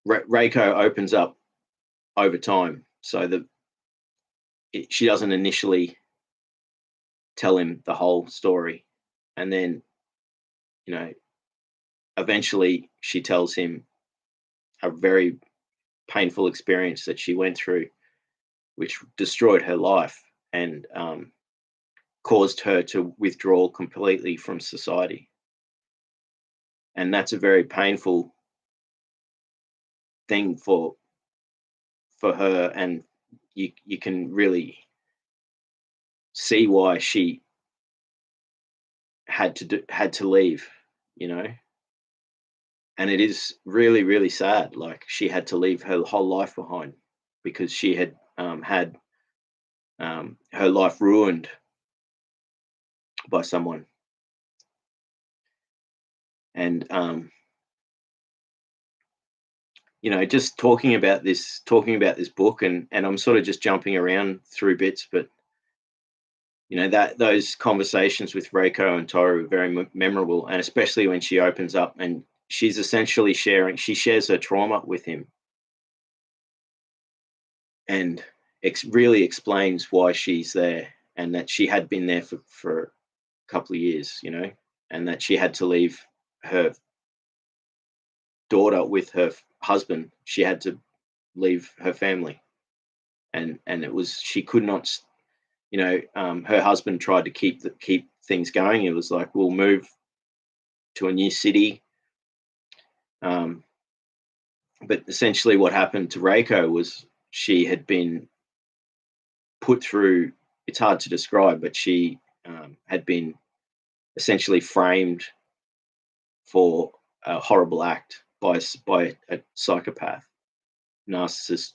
Reiko opens up over time, so that she doesn't initially tell him the whole story, and then eventually she tells him a very painful experience that she went through, which destroyed her life and caused her to withdraw completely from society. And that's a very painful thing for her, and you can really see why she had to leave, and it is really, really sad. Like, she had to leave her whole life behind because she had had her life ruined by someone. And just talking about this book, and I'm sort of just jumping around through bits, but that those conversations with Reiko and Toru are very memorable, and especially when she opens up and she's essentially shares her trauma with him, and really explains why she's there, and that she had been there for a couple of years, and that she had to leave her daughter with her husband. She had to leave her family, and it was, she could not, her husband tried to keep things going. It was like, we'll move to a new city, but essentially what happened to Reiko was she had been put through, it's hard to describe, but she had been essentially framed for a horrible act by a psychopath, narcissist,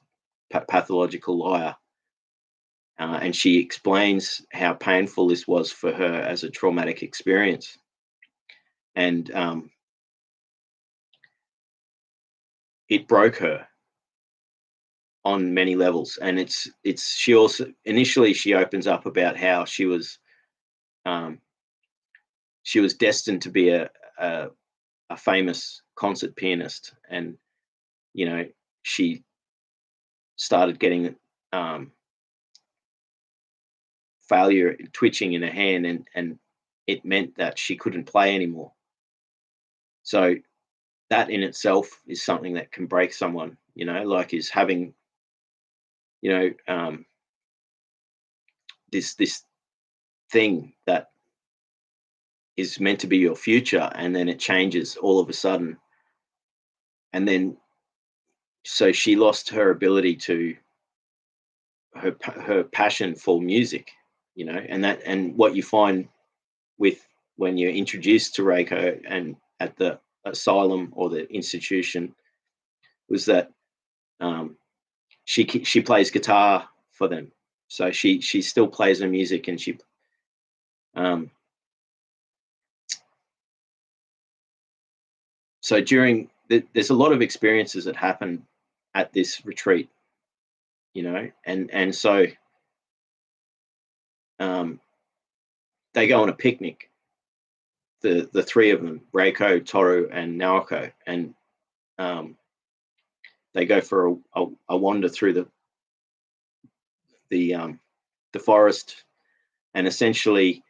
pathological liar, and she explains how painful this was for her as a traumatic experience. And it broke her on many levels. And she also, initially she opens up about how she was destined to be a famous concert pianist, and she started getting failure, twitching in her hand, and it meant that she couldn't play anymore. So that in itself is something that can break someone, like is having, this thing that is meant to be your future, and then it changes all of a sudden. And then, so she lost her ability to her passion for music, and what you find with when you're introduced to Reiko and at the asylum or the institution was that she plays guitar for them, so she still plays her music, and she so there's a lot of experiences that happen at this retreat, and so they go on a picnic, the three of them, Reiko, Toru, and Naoko, and they go for a wander through the forest, and essentially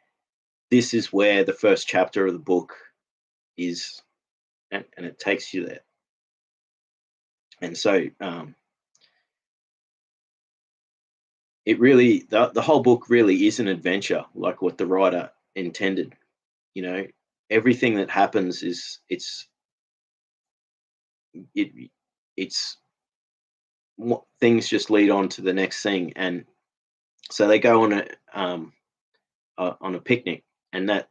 this is where the first chapter of the book is, and it takes you there. And so it really, the whole book really is an adventure, like what the writer intended. Everything that happens is it's what things just lead on to the next thing. And so they go on a picnic, and that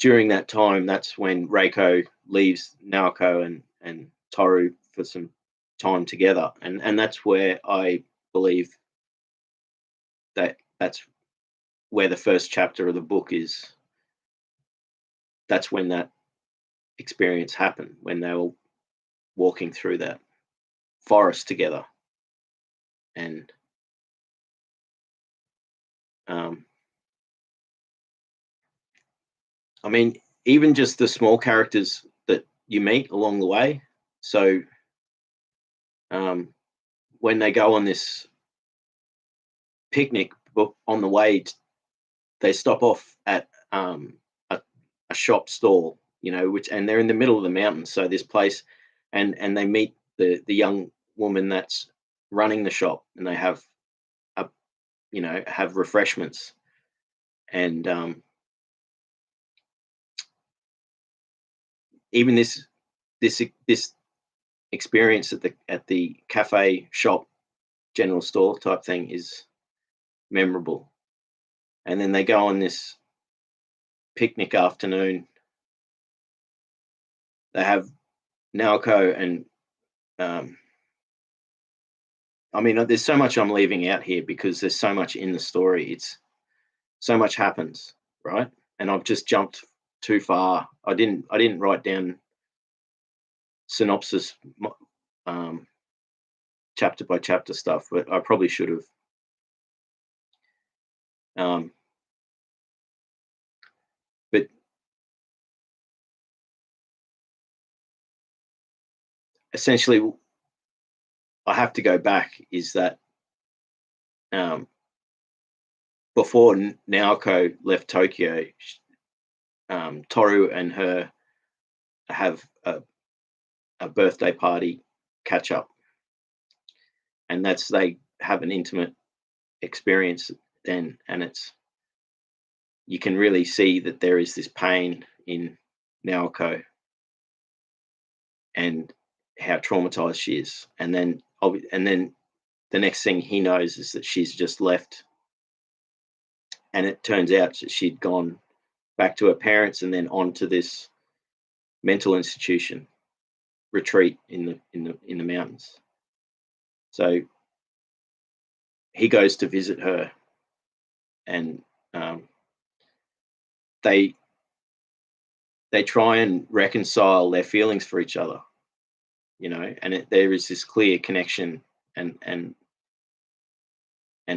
during that time, that's when Reiko leaves Naoko and Toru for some time together, and that's where I believe that's where the first chapter of the book is. That's when that experience happened, when they were walking through that forest together. And I mean, even just the small characters that you meet along the way. So when they go on this picnic, on the way, they stop off at a shop stall, and they're in the middle of the mountains. So this place, and they meet the young woman that's running the shop, and they have have refreshments, and even this experience at the cafe shop general store type thing is memorable. And then they go on this picnic afternoon. They have Naoko and I mean, there's so much I'm leaving out here because there's so much in the story. It's so much happens, right? And I've just jumped too far. I didn't write down synopsis, chapter by chapter stuff, but I probably should have. But essentially, I have to go back. Is that before Naoko left Tokyo, Toru and her have a birthday party catch up, and they have an intimate experience then, and you can really see that there is this pain in Naoko and how traumatized she is, and then the next thing he knows is that she's just left, and it turns out that she'd gone back to her parents and then on to this mental institution retreat in the mountains. So he goes to visit her, and they try and reconcile their feelings for each other, and there is this clear connection, and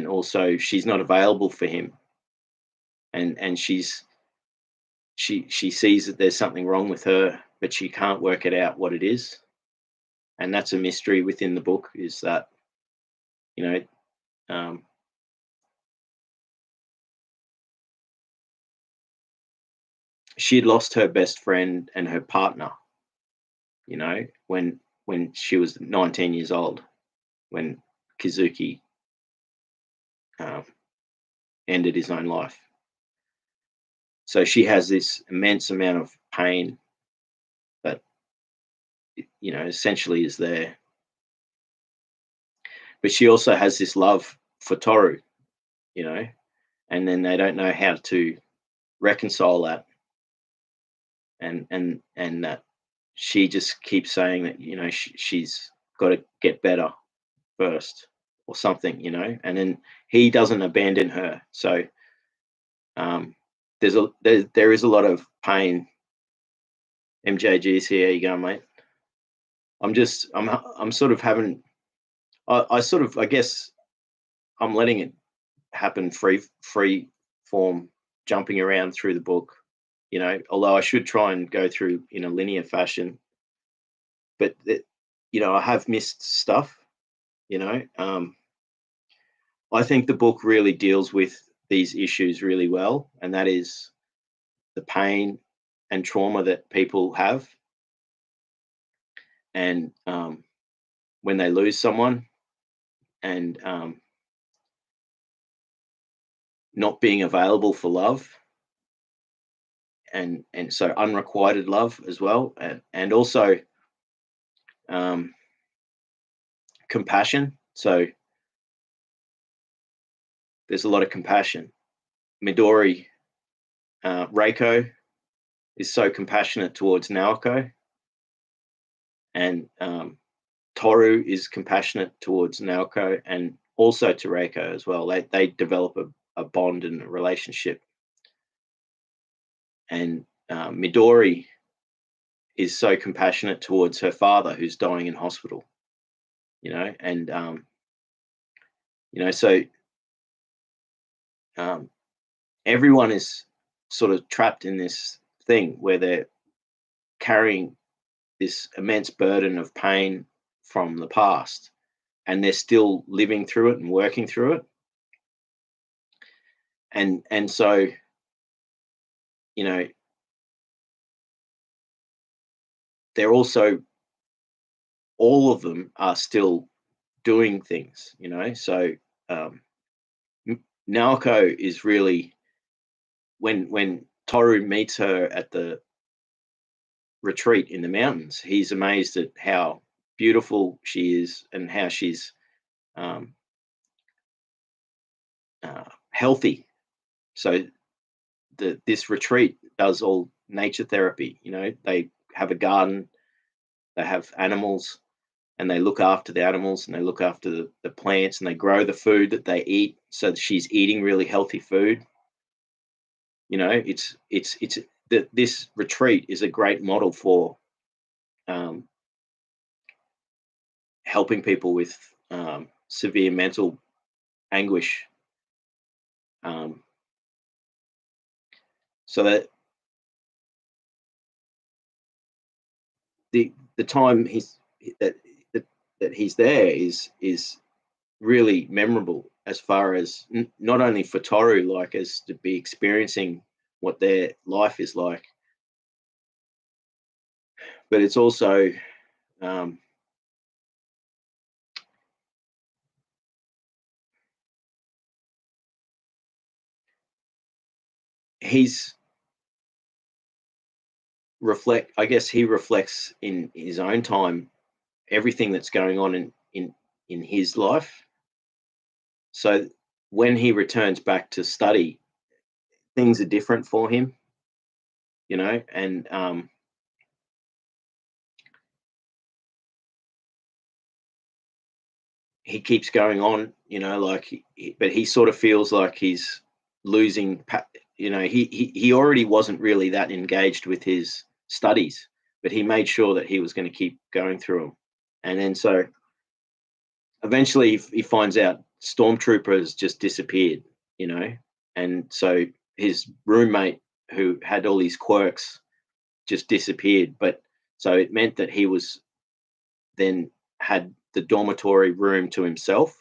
also she's not available for him, and she sees that there's something wrong with her, but she can't work it out what it is, and that's a mystery within the book, is that, you know um, she'd lost her best friend and her partner, when she was 19 years old, when Kizuki um, ended his own life. So she has this immense amount of pain that, essentially is there. But she also has this love for Toru, you know, and then they don't know how to reconcile that, and that she just keeps saying that, she's got to get better first, or something, and then he doesn't abandon her. So there is a lot of pain. MJG's here. You go, mate. I'm sort of having, I sort of, I guess I'm letting it happen free form, jumping around through the book, although I should try and go through in a linear fashion, but I have missed stuff. I think the book really deals with these issues really well, and that is the pain and trauma that people have, and when they lose someone, and not being available for love, and so unrequited love as well, and also um, compassion. So there's a lot of compassion. Midori, Reiko is so compassionate towards Naoko, and Toru is compassionate towards Naoko, and also to Reiko as well. They develop a bond and a relationship. And Midori is so compassionate towards her father, who's dying in hospital. And so everyone is sort of trapped in this thing where they're carrying this immense burden of pain from the past, and they're still living through it and working through it. And so, they're also, all of them are still doing things, so Naoko is really, when Toru meets her at the retreat in the mountains, he's amazed at how beautiful she is, and how she's healthy. So this retreat does all nature therapy. They have a garden, they have animals, and they look after the animals, and they look after the plants, and they grow the food that they eat. So she's eating really healthy food. It's that this retreat is a great model for helping people with severe mental anguish. So that the time that that he's there is really memorable, as far as not only for Toru, like, as to be experiencing what their life is like, but it's also um, he's I guess he reflects in his own time everything that's going on in his life. So when he returns back to study, things are different for him, and he keeps going on, like, but he sort of feels like he's losing. He already wasn't really that engaged with his studies, but he made sure that he was going to keep going through them. And then so eventually he finds out Stormtrooper has just disappeared, and so his roommate who had all these quirks just disappeared. But so it meant that he was then had the dormitory room to himself,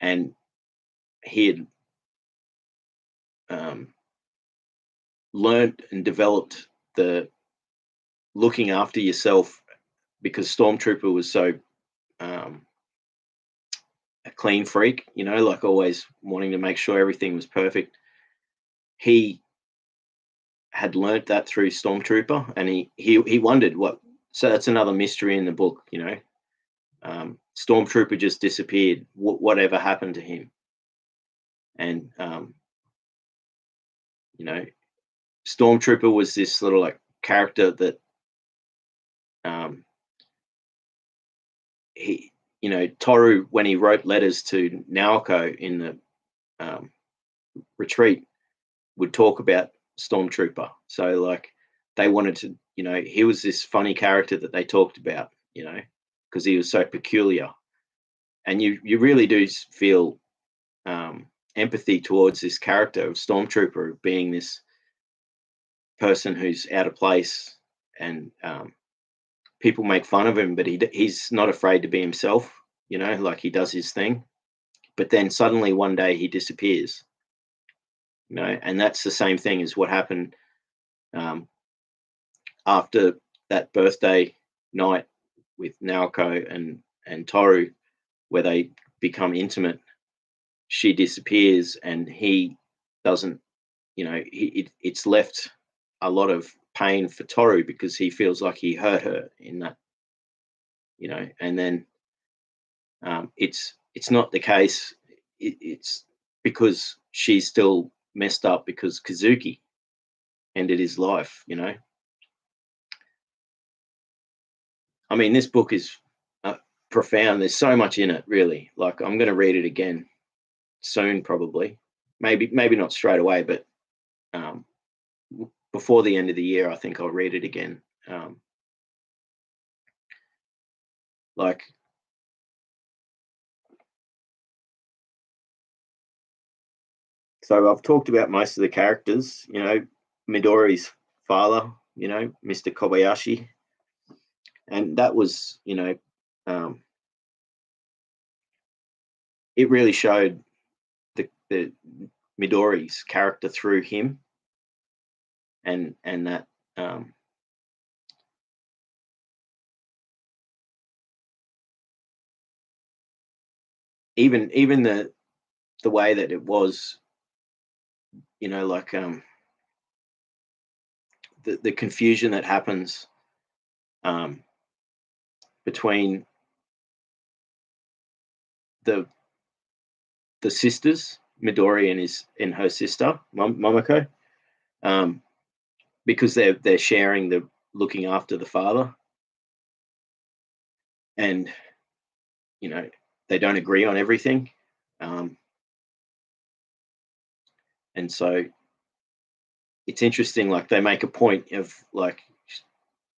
and he had learned and developed the looking after yourself, because Stormtrooper was so a clean freak, like always wanting to make sure everything was perfect. He had learnt that through Stormtrooper, and he wondered what. So that's another mystery in the book, Stormtrooper just disappeared. Whatever happened to him? And Stormtrooper was this little like character that Toru, when he wrote letters to Naoko in the retreat, would talk about Stormtrooper. So like they wanted to, he was this funny character that they talked about, because he was so peculiar. And you really do feel empathy towards this character of Stormtrooper being this person who's out of place, and people make fun of him, but he's not afraid to be himself, like he does his thing. But then suddenly one day he disappears, and that's the same thing as what happened after that birthday night with Naoko and Toru, where they become intimate. She disappears, and he doesn't, it's left a lot of pain for Toru, because he feels like he hurt her in that, and then it's not the case. It's because she's still messed up because Kazuki ended his life. I mean, this book is profound. There's so much in it, really. Like, I'm going to read it again soon, probably. Maybe not straight away, but before the end of the year, I think I'll read it again. Like, so I've talked about most of the characters. Midori's father, Mr. Kobayashi, and that was, it really showed the Midori's character through him, and that even the way that it was, like the confusion that happens between the sisters, Midori and her sister Momoko, because they're sharing the looking after the father, and they don't agree on everything, and so it's interesting. Like, they make a point of, like,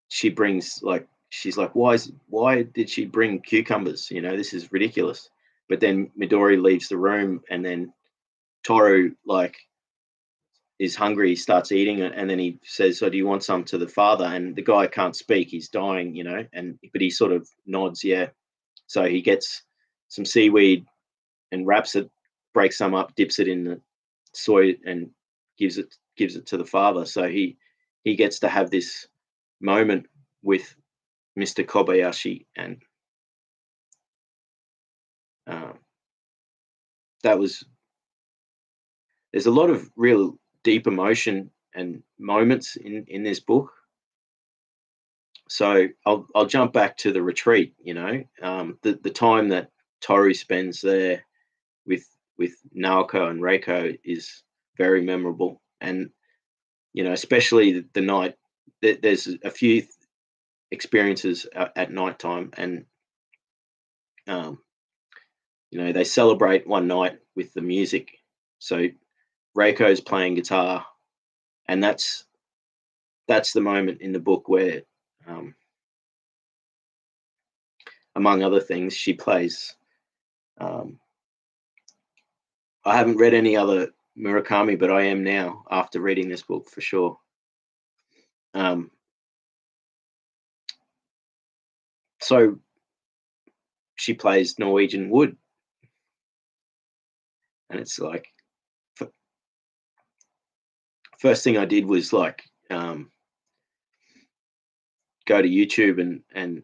she brings, like, she's like, why did she bring cucumbers? This is ridiculous. But then Midori leaves the room, and then Toru, like, is hungry, he starts eating it, and then he says, so do you want some, to the father? And the guy can't speak, he's dying, but he sort of nods, yeah. So he gets some seaweed and wraps it, breaks some up, dips it in the soy, and gives it to the father. So he gets to have this moment with Mr. Kobayashi, and that was, there's a lot of real deep emotion and moments in this book. So I'll jump back to the retreat. The time that Toru spends there with Naoko and Reiko is very memorable, and especially the night. There's a few experiences at nighttime, and they celebrate one night with the music. So Reiko's playing guitar, and that's the moment in the book where, um, among other things, she plays. Um, I haven't read any other Murakami, but I am now after reading this book for sure. Um, so she plays Norwegian Wood, and it's like, first thing I did was like, go to YouTube and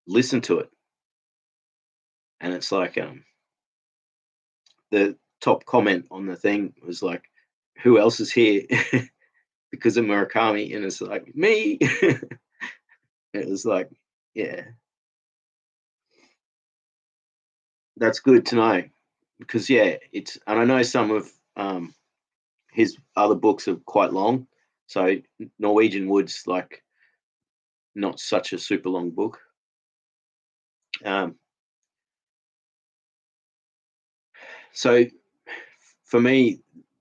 listen to it, and it's like, the top comment on the thing was like, "Who else is here?" Because of Murakami, and it's like, me. It was like, yeah, that's good to know, because yeah, and I know some of, his other books are quite long, so Norwegian Wood's like not such a super long book. Um, so for me,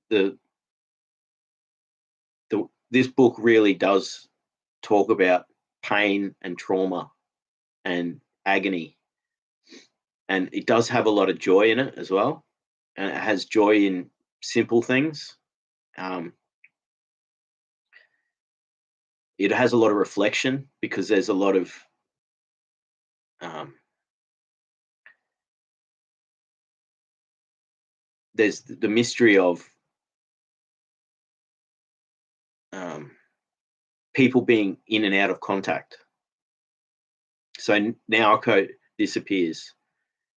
the this book really does talk about pain and trauma and agony, and it does have a lot of joy in it as well, and it has joy in simple things. Um, it has a lot of reflection, because there's a lot of, um, there's the mystery of, um, people being in and out of contact. So Naoko disappears,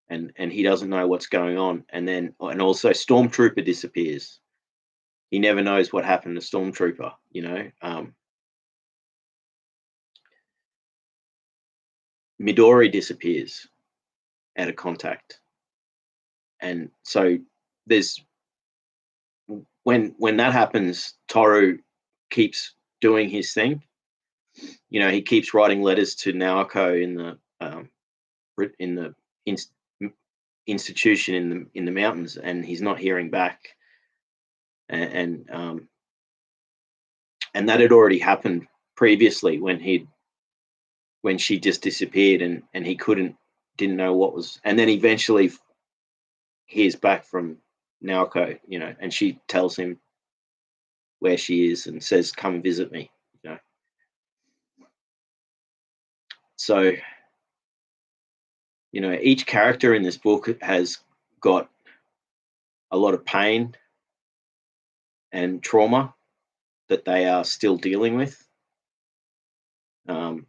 and he doesn't know what's going on, and also Stormtrooper disappears. He never knows what happened to Stormtrooper. Midori disappears out of contact, and so there's when that happens, Toru keeps doing his thing. He keeps writing letters to Naoko in the institution in the mountains, and he's not hearing back. And that had already happened previously, when she just disappeared, and he didn't know what was, and then eventually hears back from Naoko, and she tells him where she is and says, "Come visit me." So, each character in this book has got a lot of pain and trauma that they are still dealing with. Um,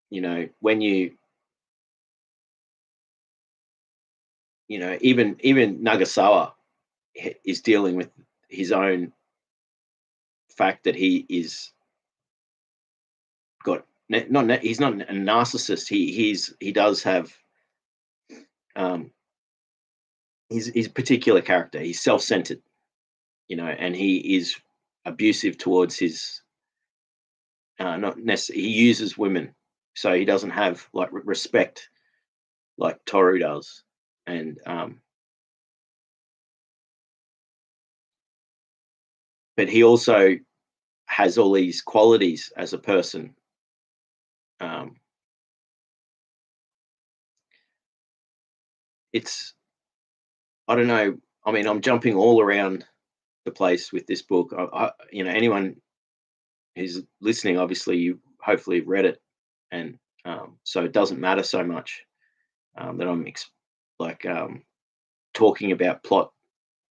when even Nagasawa is dealing with his own fact that he is got not he's not a narcissist. He does have, um, he's a particular character. He's self-centered, and he is abusive towards his, not necessarily, he uses women, so he doesn't have like respect like Toru does, and but he also has all these qualities as a person. Um, it's I don't know. I mean, I'm jumping all around the place with this book. Anyone who's listening, obviously, you hopefully read it, and so it doesn't matter so much, that I'm like, talking about plot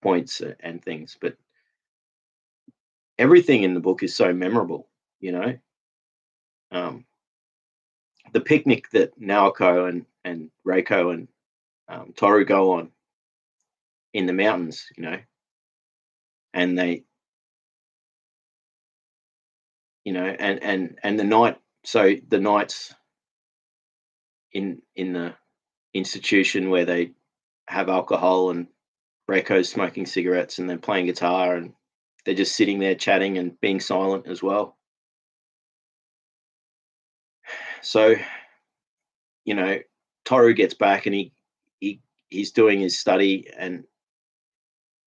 points and things, but everything in the book is so memorable. You know, um, the picnic that Naoko and Reiko and, Toru go on in the mountains, and they, and the night. So the nights in the institution where they have alcohol, and Reiko's smoking cigarettes and then playing guitar, and they're just sitting there chatting and being silent as well. So, you know, Toru gets back, and he he's doing his study, and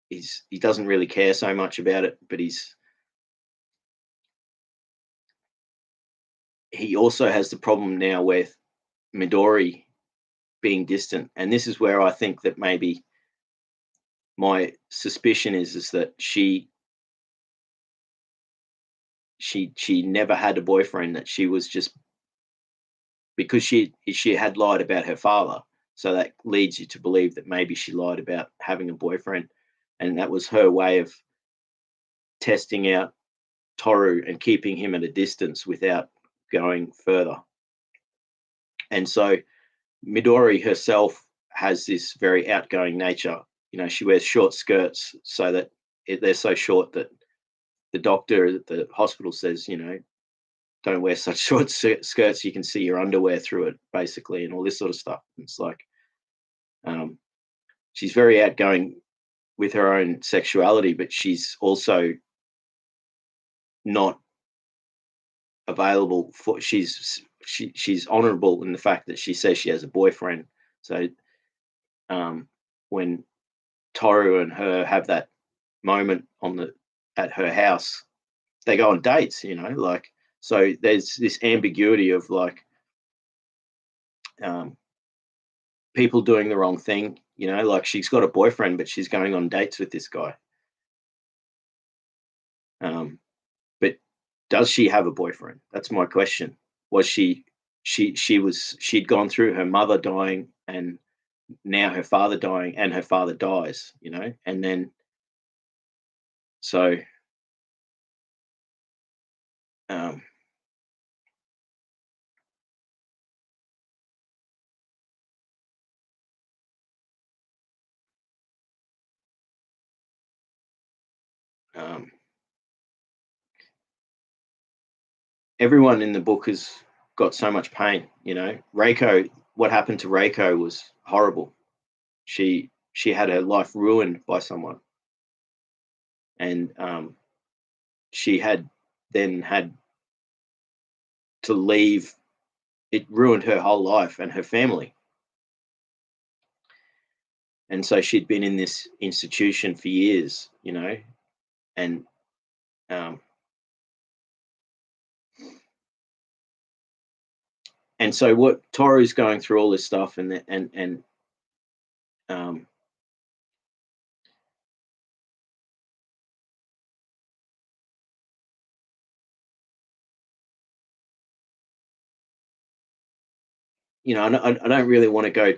he doesn't really care so much about it, but he also has the problem now with Midori being distant, and this is where I think that maybe my suspicion is that she never had a boyfriend, that she was just, because she had lied about her father, so that leads you to believe that maybe she lied about having a boyfriend, and that was her way of testing out Toru and keeping him at a distance without going further. And so Midori herself has this very outgoing nature. She wears short skirts so that they're so short that the doctor at the hospital says, don't wear such short skirts, you can see your underwear through it, basically, and all this sort of stuff. It's like, she's very outgoing with her own sexuality, but she's also not available for, she's honorable in the fact that she says she has a boyfriend. So when Toru and her have that moment at her house, they go on dates, like, so there's this ambiguity of like, people doing the wrong thing, like she's got a boyfriend, but she's going on dates with this guy. But does she have a boyfriend? That's my question. Was she'd gone through her mother dying, and now her father dying, and her father dies, and then so um, um, everyone in the book has got so much pain. Reiko, what happened to Reiko was horrible. She had her life ruined by someone, and she had to leave. It ruined her whole life and her family, and so she'd been in this institution for years, and and so what Toru's going through all this stuff, and I don't really want to go.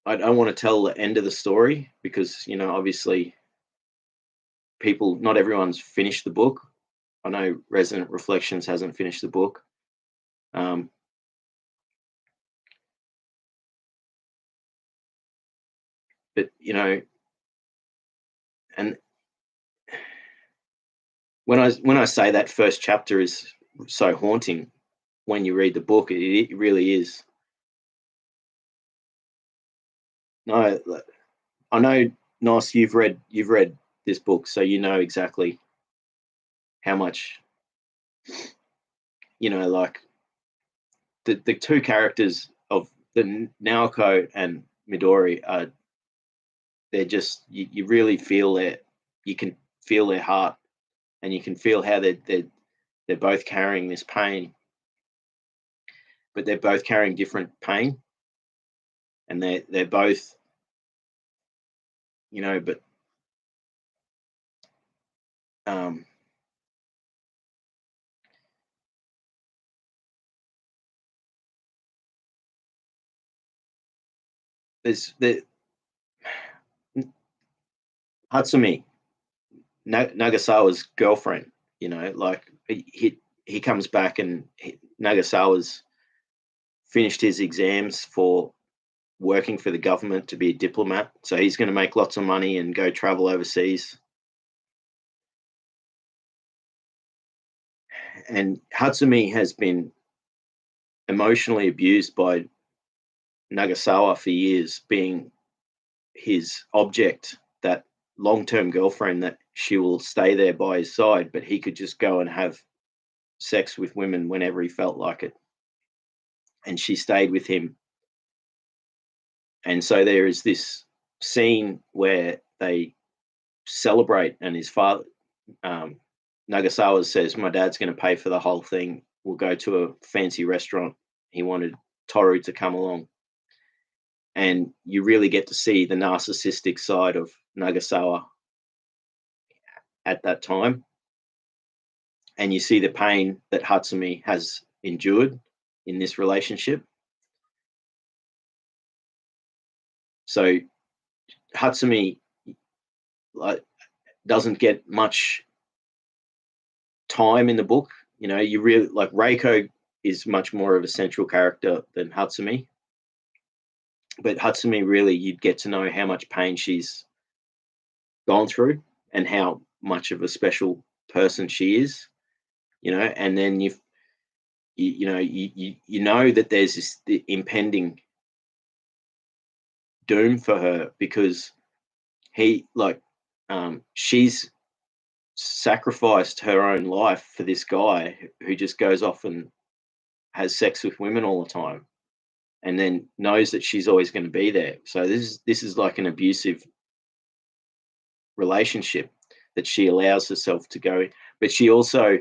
I don't want to tell the end of the story because obviously not everyone's finished the book. I know Resonant Reflections hasn't finished the book. But and when I say that first chapter is so haunting, when you read the book, it really is. No, I know, Nos, you've read this book, so you know exactly how much, like the two characters of the Naoko and Midori are, they're just, you really feel you can feel their heart, and you can feel how they're both carrying this pain, but they're both carrying different pain, and they're both, but um, there's the Hatsumi, Nagasawa's girlfriend. Like he comes back, and Nagasawa's finished his exams for working for the government to be a diplomat, so he's going to make lots of money and go travel overseas. And Hatsumi has been emotionally abused by Nagasawa for years, being his object, that long-term girlfriend that she will stay there by his side, but he could just go and have sex with women whenever he felt like it. And she stayed with him. And so there is this scene where they celebrate, and his father, Nagasawa, says, "My dad's going to pay for the whole thing. We'll go to a fancy restaurant." He wanted Toru to come along, and you really get to see the narcissistic side of Nagasawa at that time, and you see the pain that Hatsumi has endured in this relationship. So Hatsumi, like, doesn't get much time in the book. You know, you really like Reiko is much more of a central character than Hatsumi. But Hatsumi, really, you'd get to know how much pain she's gone through and how much of a special person she is. You know, and then you know that there's this the impending doom for her, because she's sacrificed her own life for this guy who just goes off and has sex with women all the time, and then knows that she's always going to be there. So this is like an abusive relationship that she allows herself to go, but she also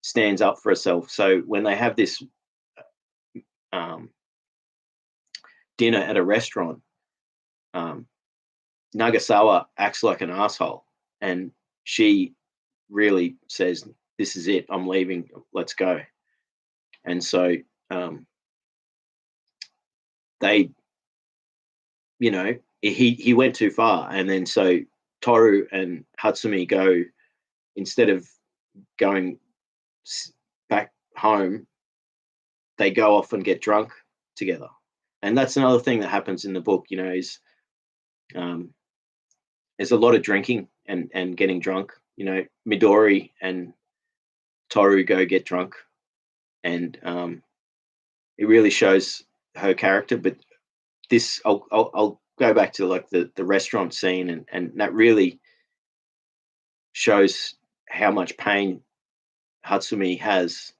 stands up for herself. So when they have this um, dinner at a restaurant, um, Nagasawa acts like an asshole, and she really says, "This is it. I'm leaving. Let's go." And so they, he went too far, and then so Toru and Hatsumi go, instead of going back home, they go off and get drunk together. And that's another thing that happens in the book. Is there's a lot of drinking and getting drunk. Midori and Toru go get drunk, and it really shows her character. But this, I'll go back to like the restaurant scene, and that really shows how much pain Hatsumi has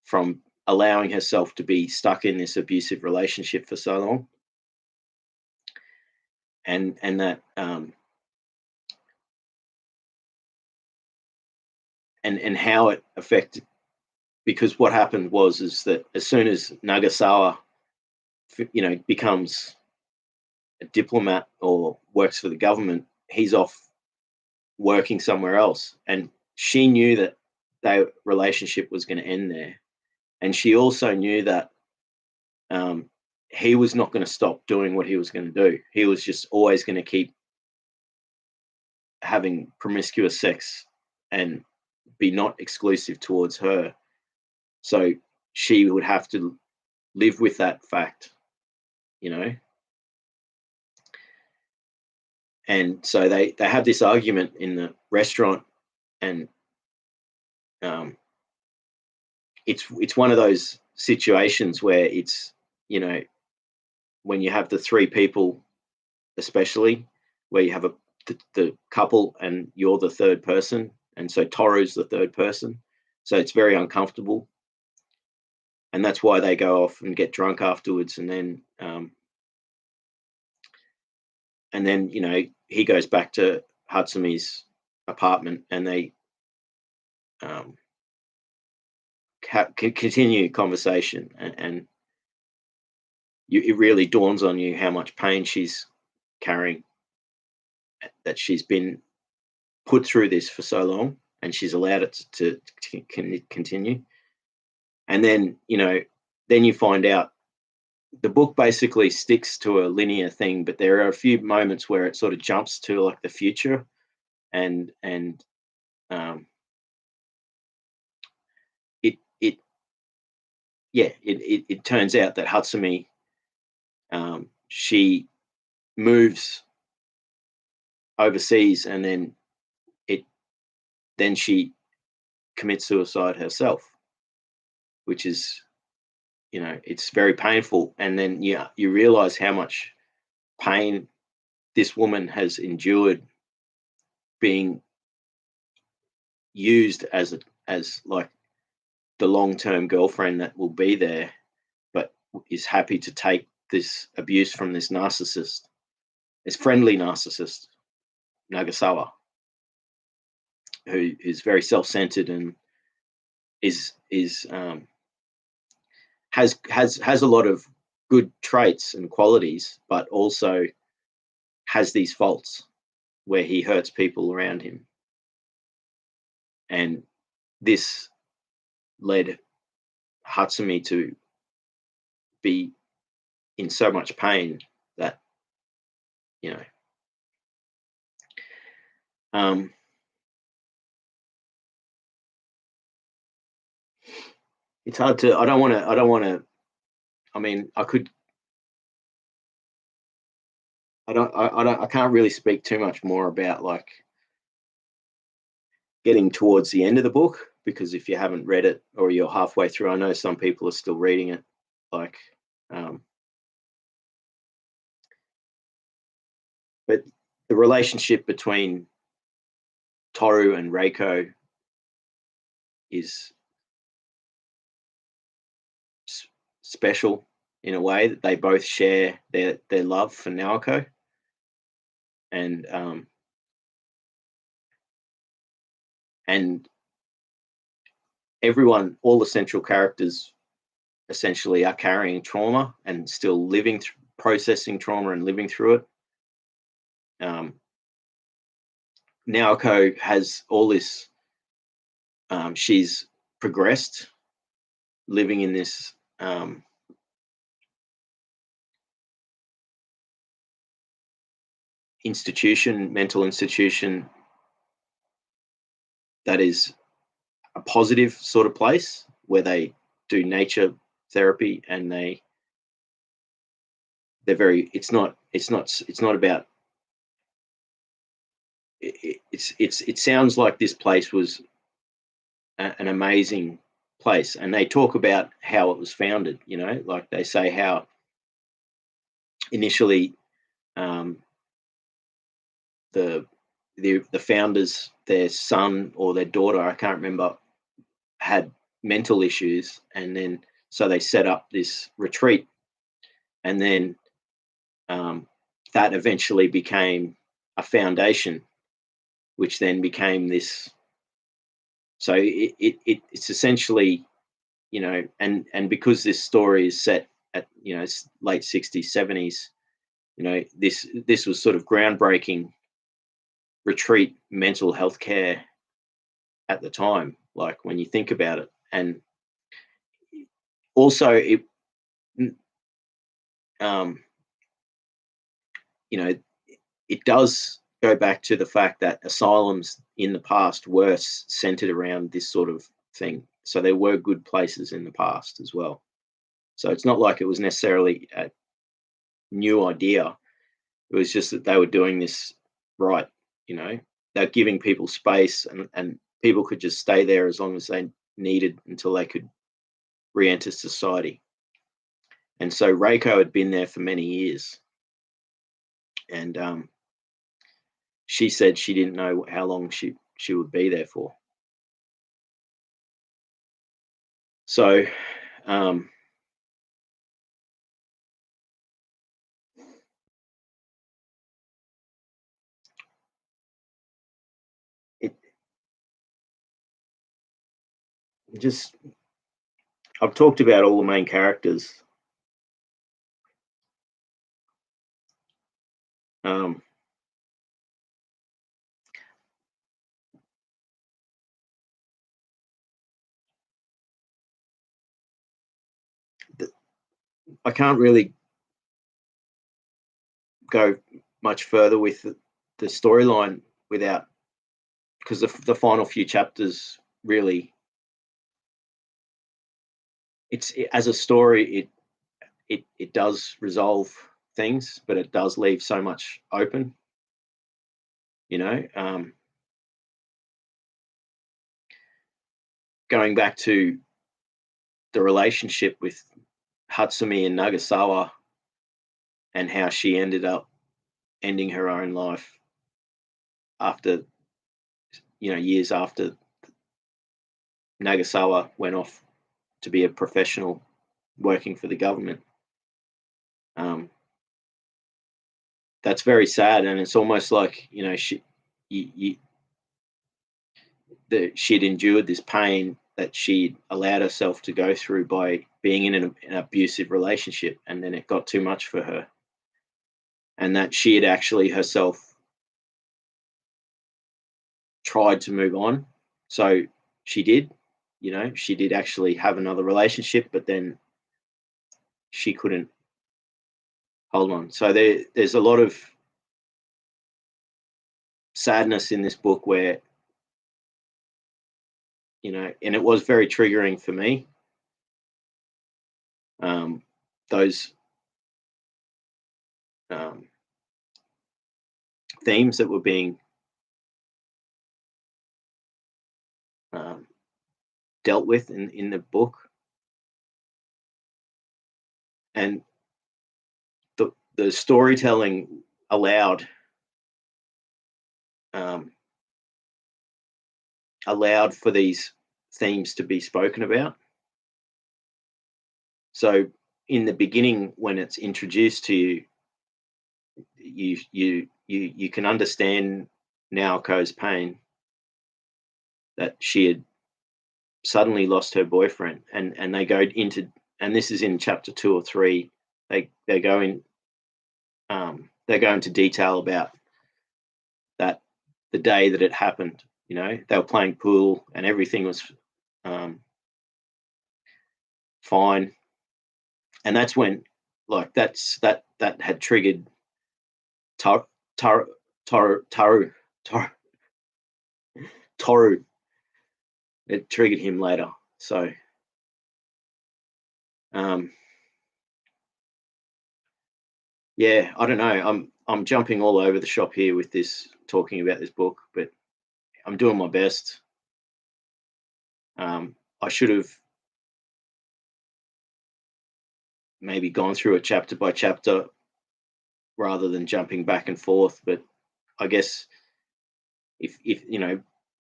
from allowing herself to be stuck in this abusive relationship for so long, and that and how it affected. Because what happened is that as soon as Nagasawa, becomes a diplomat or works for the government, he's off working somewhere else, and she knew that their relationship was going to end there, and she also knew that he was not going to stop doing what he was going to do. He was just always going to keep having promiscuous sex and be not exclusive towards her. So she would have to live with that fact, And so they have this argument in the restaurant, and it's one of those situations where it's, when you have the three people, especially where you have the couple and you're the third person, and so Toru's the third person, so it's very uncomfortable, and that's why they go off and get drunk afterwards, and then he goes back to Hatsumi's apartment, and they continue conversation, and it really dawns on you how much pain she's carrying, that she's been put through this for so long, and she's allowed it to continue. And then then you find out the book basically sticks to a linear thing, but there are a few moments where it sort of jumps to like the future, and it turns out that Hatsumi, she moves overseas, and then she commits suicide herself, which is, it's very painful. And then you realize how much pain this woman has endured, being used as like the long-term girlfriend that will be there, but is happy to take this abuse from this narcissist. this friendly narcissist, Nagasawa, who is very self-centered and is has a lot of good traits and qualities, but also has these faults where he hurts people around him. And this led Hatsumi to be in so much pain that, you know, it's hard to, I don't want to, I mean, I can't really speak too much more about like getting towards the end of the book, because if you haven't read it or you're halfway through, I know some people are still reading it, like, but the relationship between Toru and Reiko is special in a way that they both share their love for Naoko, and everyone, all the central characters essentially are carrying trauma and still processing trauma and living through it. Naoko has all this, she's progressed living in this mental institution that is a positive sort of place where they do nature therapy, and they're very, it's not about, it sounds like this place was an amazing place, and they talk about how it was founded, you know, like they say how initially the founders, their son or their daughter, I can't remember, had mental issues, and then so they set up this retreat, and then that eventually became a foundation, which then became this. So it's essentially, you know, and because this story is set at, you know, late 60s, 70s, you know, this was sort of groundbreaking retreat mental health care at the time, like when you think about it. And also it, you know, it does go back to the fact that asylums in the past were centered around this sort of thing. So there were good places in the past as well. So it's not like it was necessarily a new idea. It was just that they were doing this right, you know. They're giving people space, and people could just stay there as long as they needed until they could re-enter society. And so Reiko had been there for many years, and she said she didn't know how long she would be there for. So it just, I've talked about all the main characters. I can't really go much further with the storyline without, because the final few chapters really, as a story, it does resolve things, but it does leave so much open, you know. Going back to the relationship with Hatsumi and Nagasawa, and how she ended up ending her own life after, you know, years after Nagasawa went off to be a professional working for the government. that's very sad, and it's almost like, you, that she'd endured this pain that she'd allowed herself to go through by being in an abusive relationship, and then it got too much for her, and that she had actually herself tried to move on. So she did, she did actually have another relationship, but then she couldn't hold on. So there's a lot of sadness in this book where, and it was very triggering for me. Those um, themes that were being um, dealt with in the book, and the storytelling allowed um, allowed for these themes to be spoken about. So in the beginning, when it's introduced to you, you can understand Naoko's pain, that she had suddenly lost her boyfriend, and they go into, and this is in chapter 2 or 3. They go in, they go into detail about that, the day that it happened. They were playing pool and everything was um, fine, and that's when, like, that had triggered Tar, Tar, Taru, Toru. It triggered him later. So um, yeah, I don't know. I'm jumping all over the shop here with this, talking about this book, but I'm doing my best. I should have maybe gone through it chapter by chapter rather than jumping back and forth. But I guess if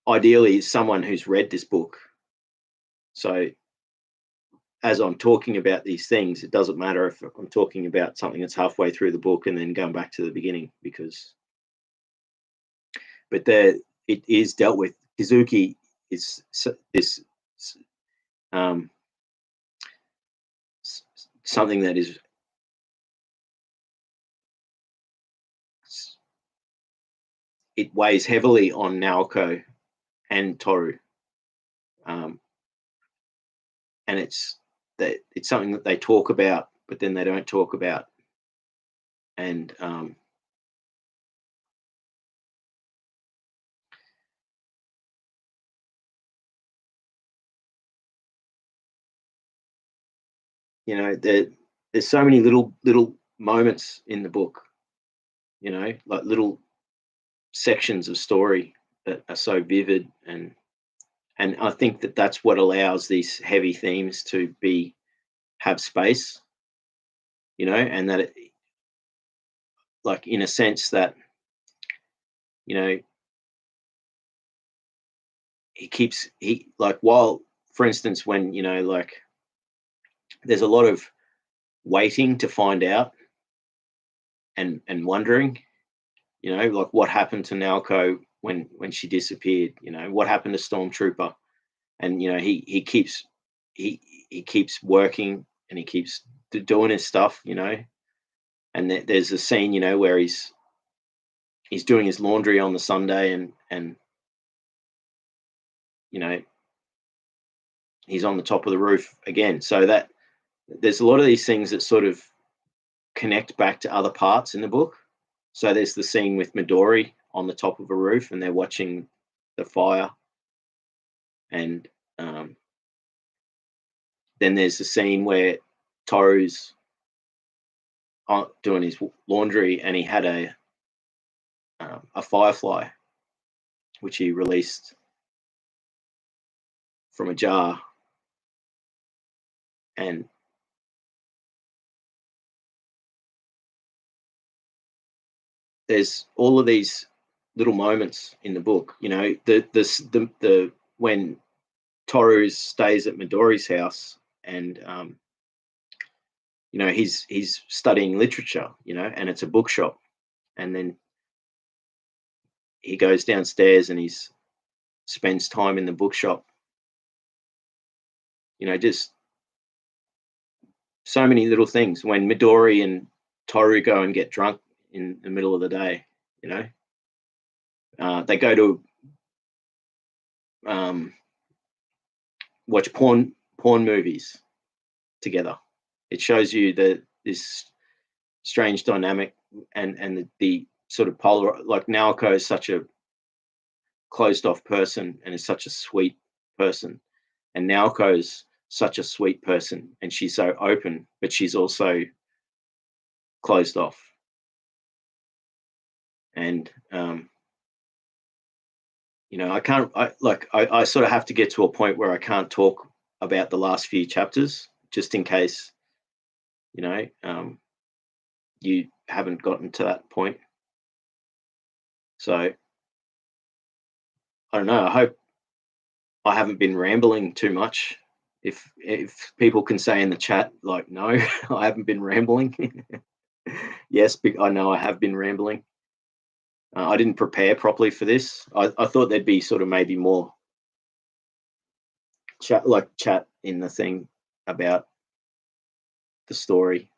ideally, someone who's read this book. So as I'm talking about these things, it doesn't matter if I'm talking about something that's halfway through the book and then going back to the beginning, but there, it is dealt with. Kizuki is this um, something that is, it weighs heavily on Naoko and Toru, um, and it's something that they talk about, but then they don't talk about, and there's so many little moments in the book, like little sections of story that are so vivid, and I think that that's what allows these heavy themes to have space, and that it, like, in a sense that, you know he like, while, for instance, when, like, there's a lot of waiting to find out, and wondering, like, what happened to Naoko when she disappeared, what happened to Stormtrooper, and he keeps working, and he keeps doing his stuff, and there's a scene, where he's doing his laundry on the Sunday, and you know he's on the top of the roof again. So that there's a lot of these things that sort of connect back to other parts in the book. So there's the scene with Midori on the top of a roof, and they're watching the fire, and then there's the scene where Toru's doing his laundry, and he had a firefly which he released from a jar, and there's all of these little moments in the book. The when Toru stays at Midori's house, and he's studying literature, and it's a bookshop, and then he goes downstairs and he's spends time in the bookshop. Just so many little things. When Midori and Toru go and get drunk in the middle of the day, they go to watch porn movies together. It shows you this strange dynamic, and the sort of polar. Like, Naoko is such a closed off person and is such a sweet person, and Naoko's such a sweet person, and she's so open, but she's also closed off. And I can't. I sort of have to get to a point where I can't talk about the last few chapters, just in case you haven't gotten to that point. So I don't know. I hope I haven't been rambling too much. If people can say in the chat, like, no, I haven't been rambling. Yes, I know I have been rambling. I didn't prepare properly for this. I thought there'd be sort of maybe more chat in the thing about the story.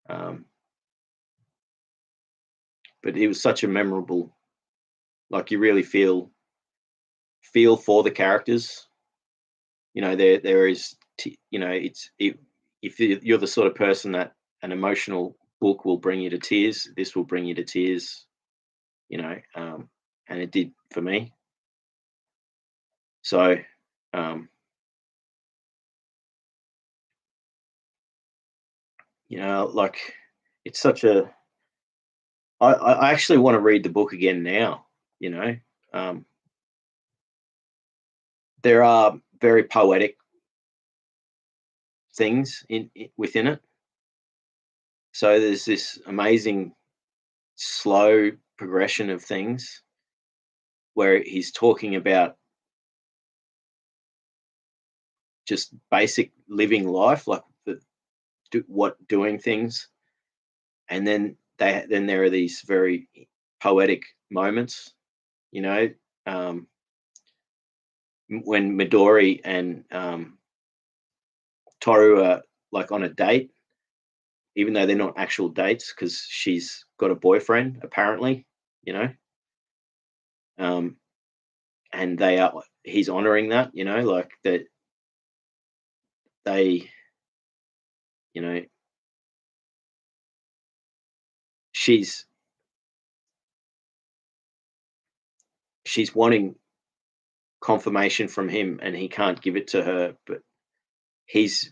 But it was such a memorable, like, you really feel for the characters. There is, if you're the sort of person that an emotional book will bring you to tears, this will bring you to tears, and it did for me. So, like, it's such a. I actually want to read the book again now. There are very poetic things within it. So there's this amazing slow progression of things where he's talking about just basic living life, like doing things, and then there are these very poetic moments. When Midori and Toru are, like, on a date, even though they're not actual dates, because she's got a boyfriend apparently, and he's honoring that, like that they, she's wanting confirmation from him and he can't give it to her, but he's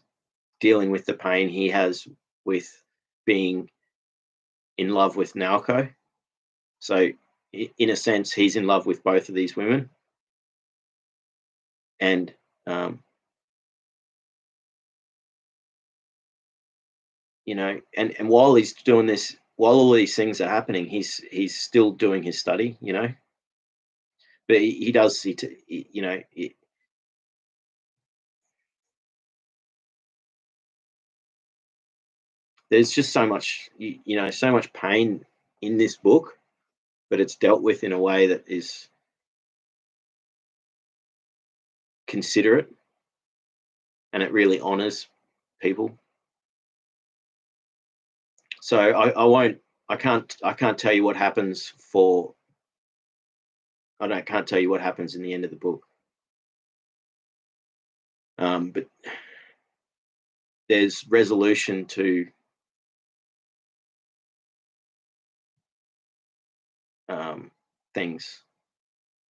dealing with the pain he has with being in love with Naoko. So in a sense, he's in love with both of these women. And and while he's doing this, while all these things are happening, he's still doing his study, but he does see there's just so much, so much pain in this book, but it's dealt with in a way that is considerate, and it really honors people. So I can't tell you what happens can't tell you what happens in the end of the book. But there's resolution to things,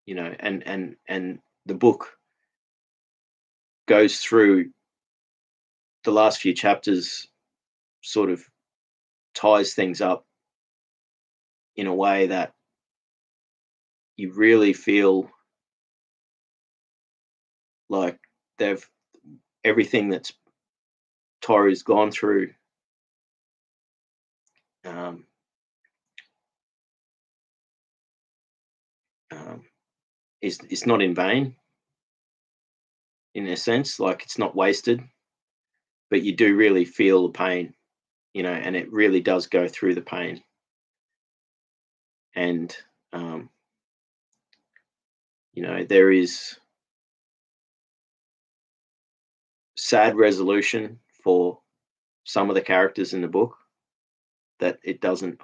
and the book goes through the last few chapters, sort of ties things up in a way that you really feel like everything that's Toru's gone through is not in vain, in a sense. Like, it's not wasted, but you do really feel the pain, and it really does go through the pain. and there is sad resolution for some of the characters in the book, that it doesn't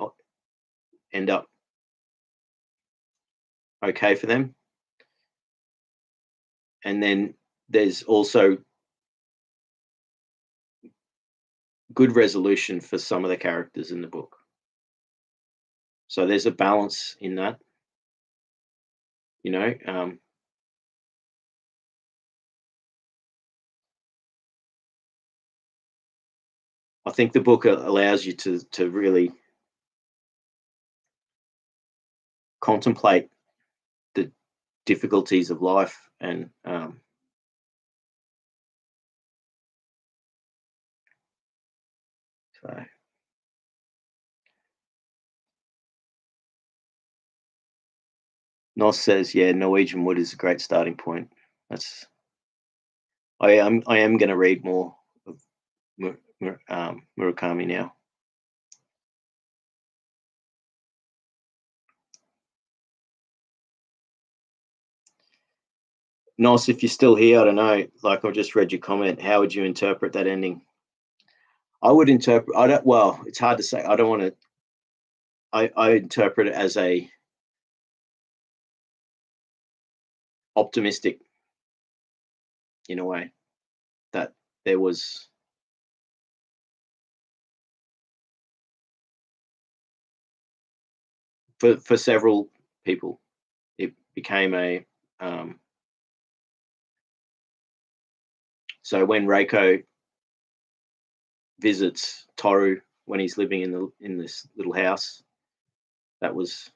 end up okay for them. And then there's also good resolution for some of the characters in the book. So there's a balance in that, you know. I think the book allows you to really contemplate the difficulties of life, and so Nos says, yeah, Norwegian Wood is a great starting point. I am going to read more of Murakami now. Nos, if you're still here, I don't know. Like, I just read your comment. How would you interpret that ending? I would interpret. I don't. Well, it's hard to say. I don't want to. I interpret it as a optimistic, in a way, that there was for several people, it became a so when Reiko visits Toru when he's living in this little house, that was,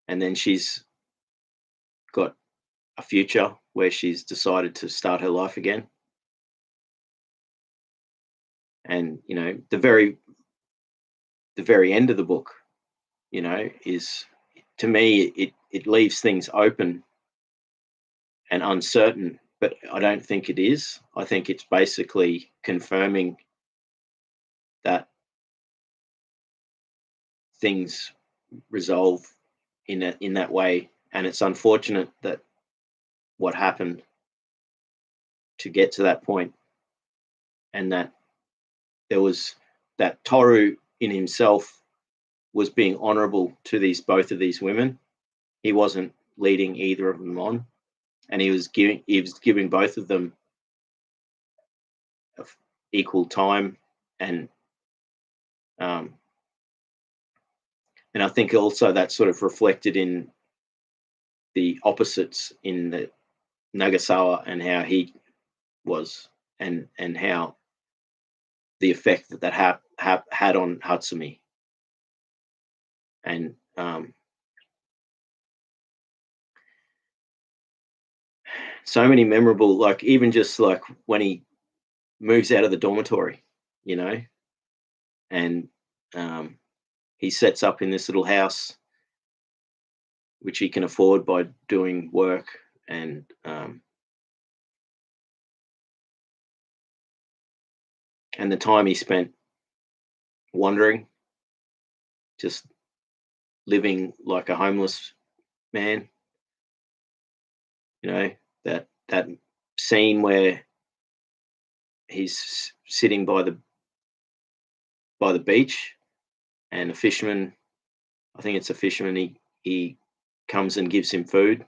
and then she's got a future where she's decided to start her life again. And the very end of the book, is, to me, it leaves things open and uncertain, but I don't think it is. I think it's basically confirming that things resolve in that way, and it's unfortunate that what happened to get to that point, and that there was that Toru in himself was being honorable to both of these women. He wasn't leading either of them on, and he was giving both of them equal time, and I think also that sort of reflected in the opposites in the Nagasawa, and how he was, and how the effect that had on Hatsumi. And so many memorable, like, even just like when he moves out of the dormitory, and he sets up in this little house which he can afford by doing work, and the time he spent wandering, just living like a homeless man. That scene where he's sitting by the beach, and a fisherman, I think it's a fisherman, he comes and gives him food.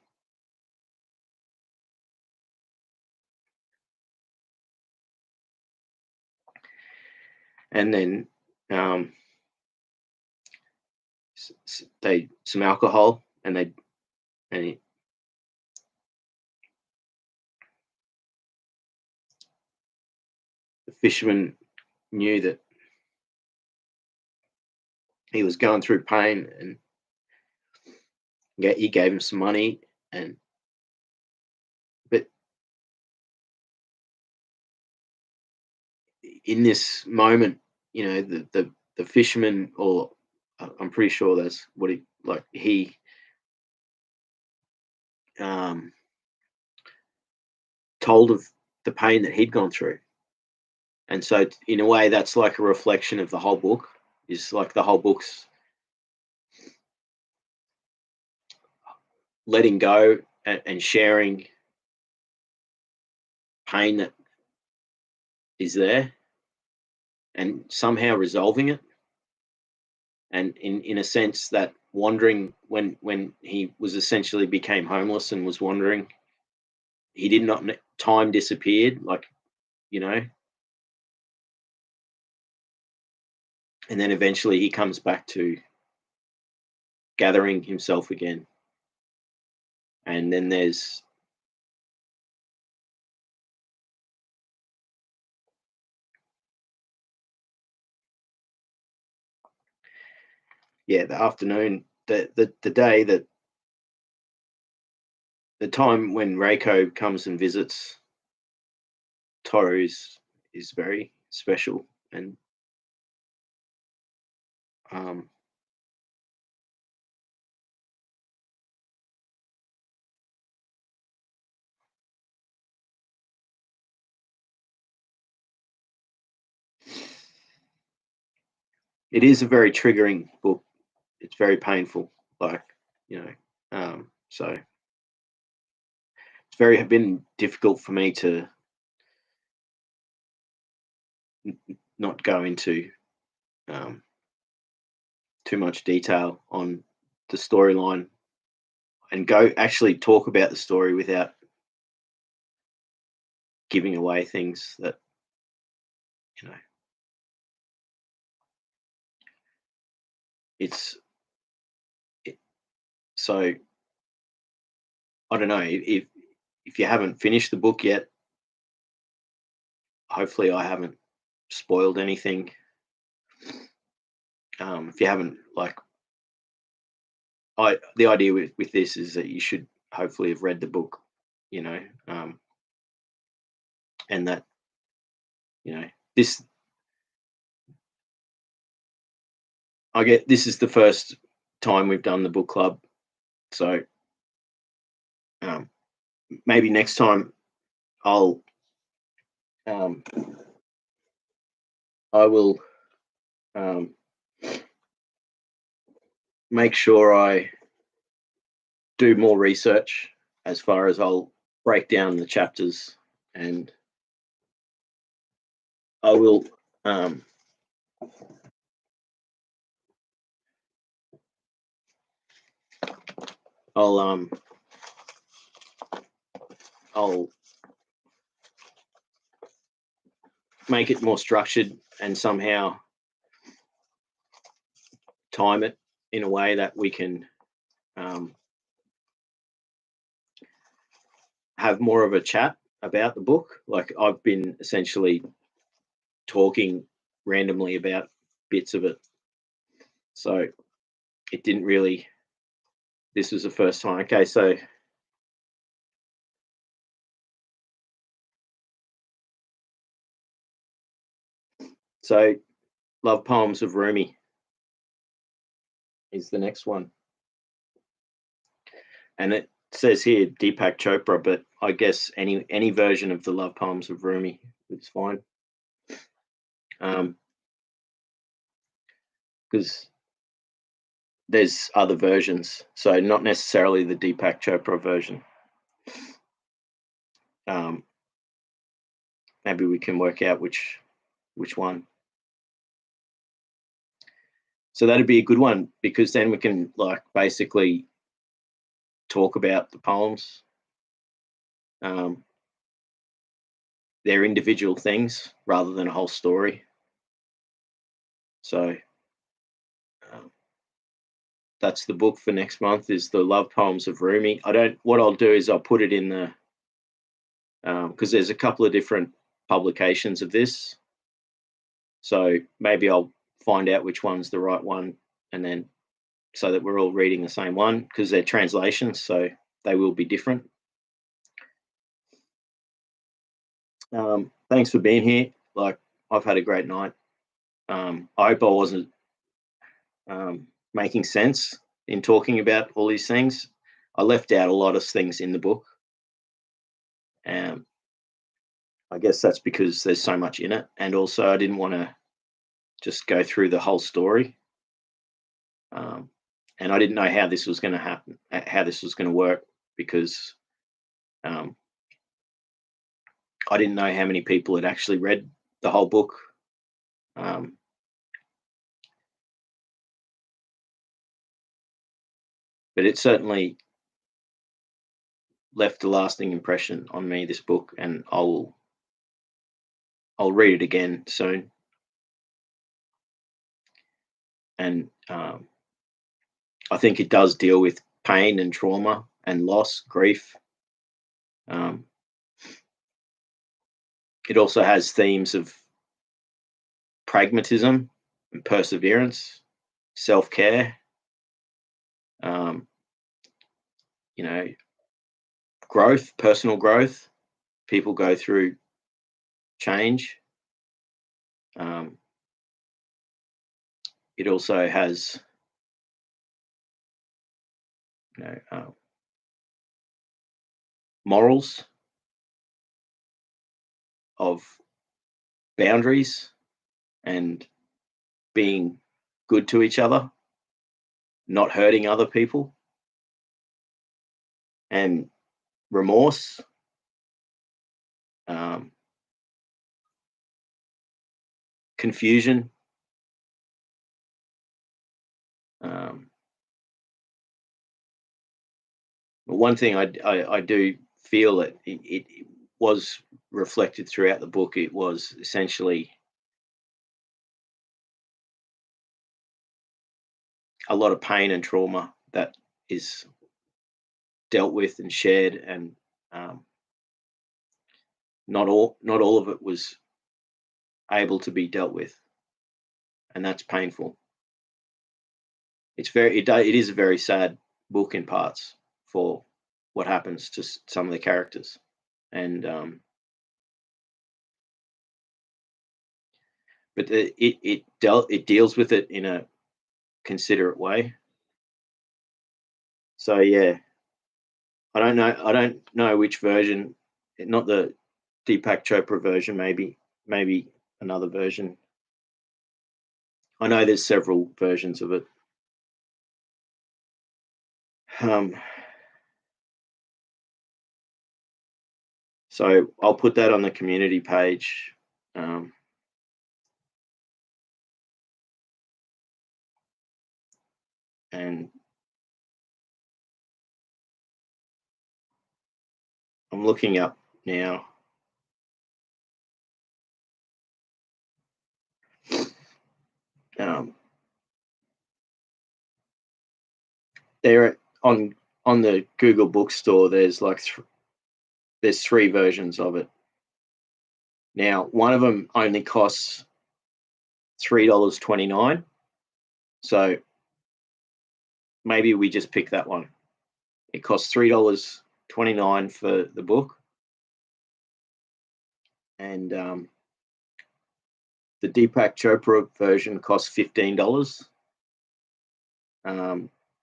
And then some alcohol, and the fisherman knew that he was going through pain, and he gave him some money, but in this moment, the fisherman, or I'm pretty sure that's what he told of the pain that he'd gone through. And so, in a way, that's like a reflection of the whole book. Is like the whole book's letting go and sharing pain that is there and somehow resolving it. And in a sense, that wandering, when he was essentially became homeless and was wandering, he did not time disappeared, like, you know, and then eventually he comes back to gathering himself again. And then there's the afternoon, the day that the time when Reiko comes and visits Toru is very special. And um, it is a very triggering book. It's very painful, like, you know. So it's very been difficult for me to not go into too much detail on the storyline and go actually talk about the story without giving away things that, you know, it's so I don't know if you haven't finished the book yet. Hopefully, I haven't spoiled anything. If you haven't, like, the idea with this is that you should hopefully have read the book, you know, and that, you know, this this is the first time we've done the book club, so maybe next time I'll um, I will make sure I do more research, as far as I'll break down the chapters, and I will I'll I'll make it more structured and somehow time it in a way that we can have more of a chat about the book. Like, I've been essentially talking randomly about bits of it, so it didn't really. This was the first time. Okay, so Love Poems of Rumi is the next one, and it says here Deepak Chopra, but I guess any version of the Love Poems of Rumi is fine, because there's other versions, so not necessarily the Deepak Chopra version. Maybe we can work out which one. So that'd be a good one, because then we can, like, basically talk about the poems, their individual things rather than a whole story. So that's the book for next month, is the Love Poems of Rumi. What I'll do is I'll put it in the, because there's a couple of different publications of this, so maybe I'll find out which one's the right one, and then, so that we're all reading the same one, because they're translations, so they will be different. Thanks for being here. Like, I've had a great night. I hope I wasn't making sense in talking about all these things. I left out a lot of things in the book. I guess that's because there's so much in it, and also I didn't want to just go through the whole story. and I didn't know how this was going to happen, how this was going to work, because um, I didn't know how many people had actually read the whole book. Um, but it certainly left a lasting impression on me, this book, and I'll read it again soon. And I think it does deal with pain and trauma and loss, grief. Um, it also has themes of pragmatism and perseverance, self care, um, you know, growth, personal growth. People go through change. Um, it also has, you know, morals of boundaries and being good to each other, not hurting other people, and remorse, um, confusion. Um, but one thing I do feel that it was reflected throughout the book. It was essentially a lot of pain and trauma that is dealt with and shared, and um, not all of it was able to be dealt with, and that's painful. It is a very sad book in parts for what happens to some of the characters, and but it deals with it in a considerate way. So yeah, I don't know which version, not the Deepak Chopra version, maybe another version. I know there's several versions of it. Um, so I'll put that on the community page. Um, and I'm looking up now. Um, there on the Google Bookstore. There's like there's three versions of it. Now, one of them only costs $3.29. So maybe we just pick that one. It costs $3.29 for the book, and the Deepak Chopra version costs $15,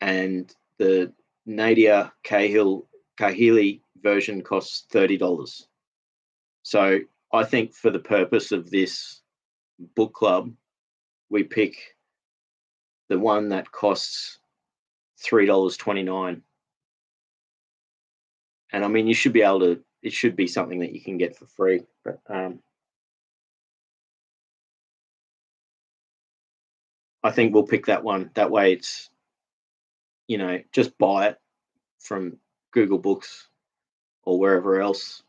and the Nadia Kahili version costs $30. So I think for the purpose of this book club, we pick the one that costs $3.29. And I mean, you should be able to. It should be something that you can get for free. But I think we'll pick that one. That way, it's just buy it from Google Books or wherever else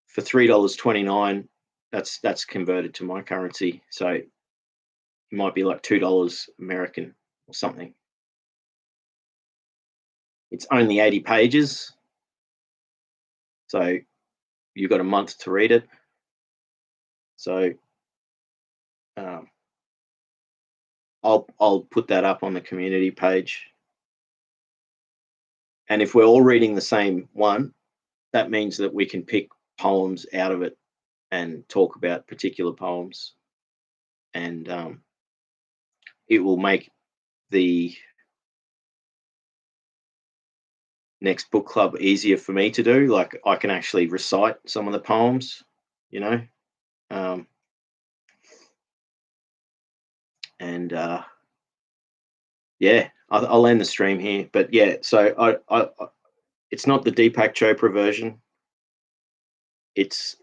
for $3.29. That's converted to my currency, so it might be like $2 American or something. It's only 80 pages, so you've got a month to read it. So um, I'll put that up on the community page. And if we're all reading the same one, that means that we can pick poems out of it and talk about particular poems, and it will make the next book club easier for me to do. Like, I can actually recite some of the poems, you know, um, and yeah, I'll end the stream here. But yeah, so it's not the Deepak Chopra version. It's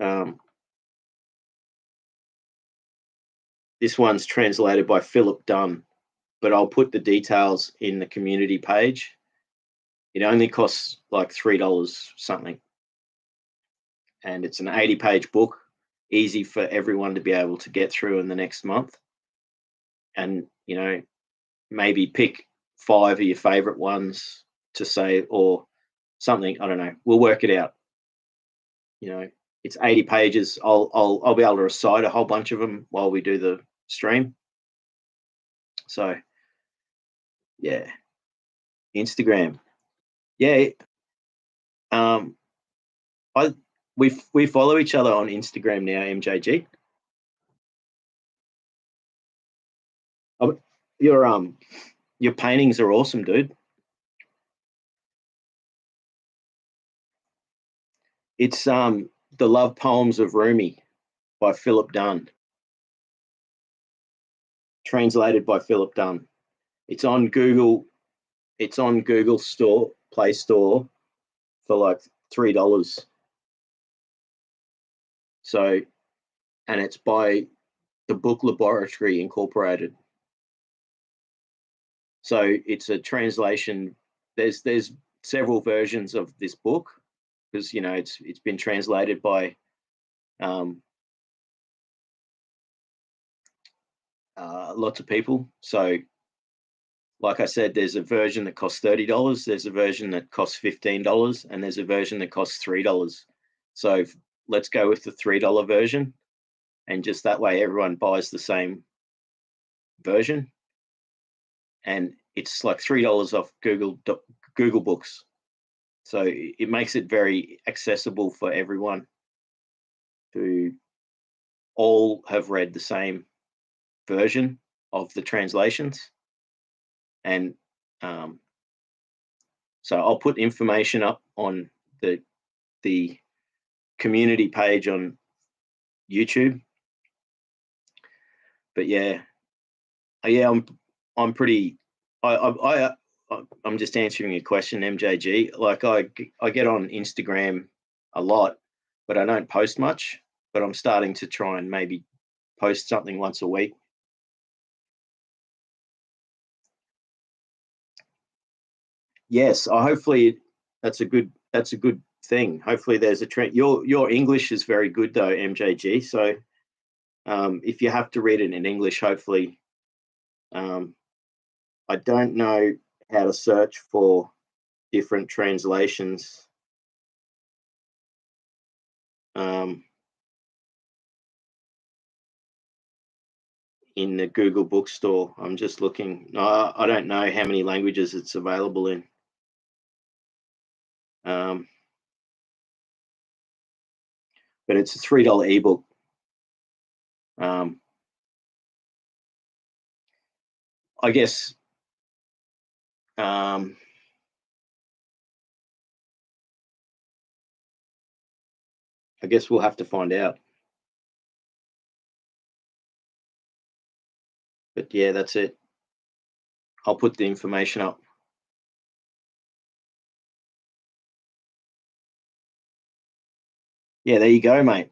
this one's translated by Philip Dunn, but I'll put the details in the community page. It only costs like $3 something, and it's an 80-page book, easy for everyone to be able to get through in the next month. And maybe pick 5 of your favorite ones to say, or something. I don't know. We'll work it out. It's 80 pages. I'll be able to recite a whole bunch of them while we do the stream. So yeah, Instagram. Yeah, I we follow each other on Instagram now, MJG. Oh, your paintings are awesome, dude. It's The Love Poems of Rumi by Philip Dunn, translated by Philip Dunn. It's on Google. It's on Google Store, Play Store, for like $3. So, and it's by the Book Laboratory Incorporated. So it's a translation. There's several versions of this book because it's been translated by lots of people. So, like I said, there's a version that costs $30. There's a version that costs $15, and there's a version that costs $3. So let's go with the $3 version, and just that way everyone buys the same version, and it's like $3 off Google Books. So it makes it very accessible for everyone who all have read the same version of the translations. And so I'll put information up on the community page on YouTube. But yeah, I'm pretty. I'm just answering your question, MJG. Like I get on Instagram a lot, but I don't post much. But I'm starting to try and maybe post something once a week. Yes, hopefully that's a good thing. Hopefully there's a trend. Your English is very good though, MJG. So if you have to read it in English, hopefully. I don't know how to search for different translations. In the Google Bookstore. I'm just looking. I don't know how many languages it's available in. But it's a $3 ebook. I guess I guess we'll have to find out. But yeah, that's it. I'll put the information up. Yeah, there you go, mate.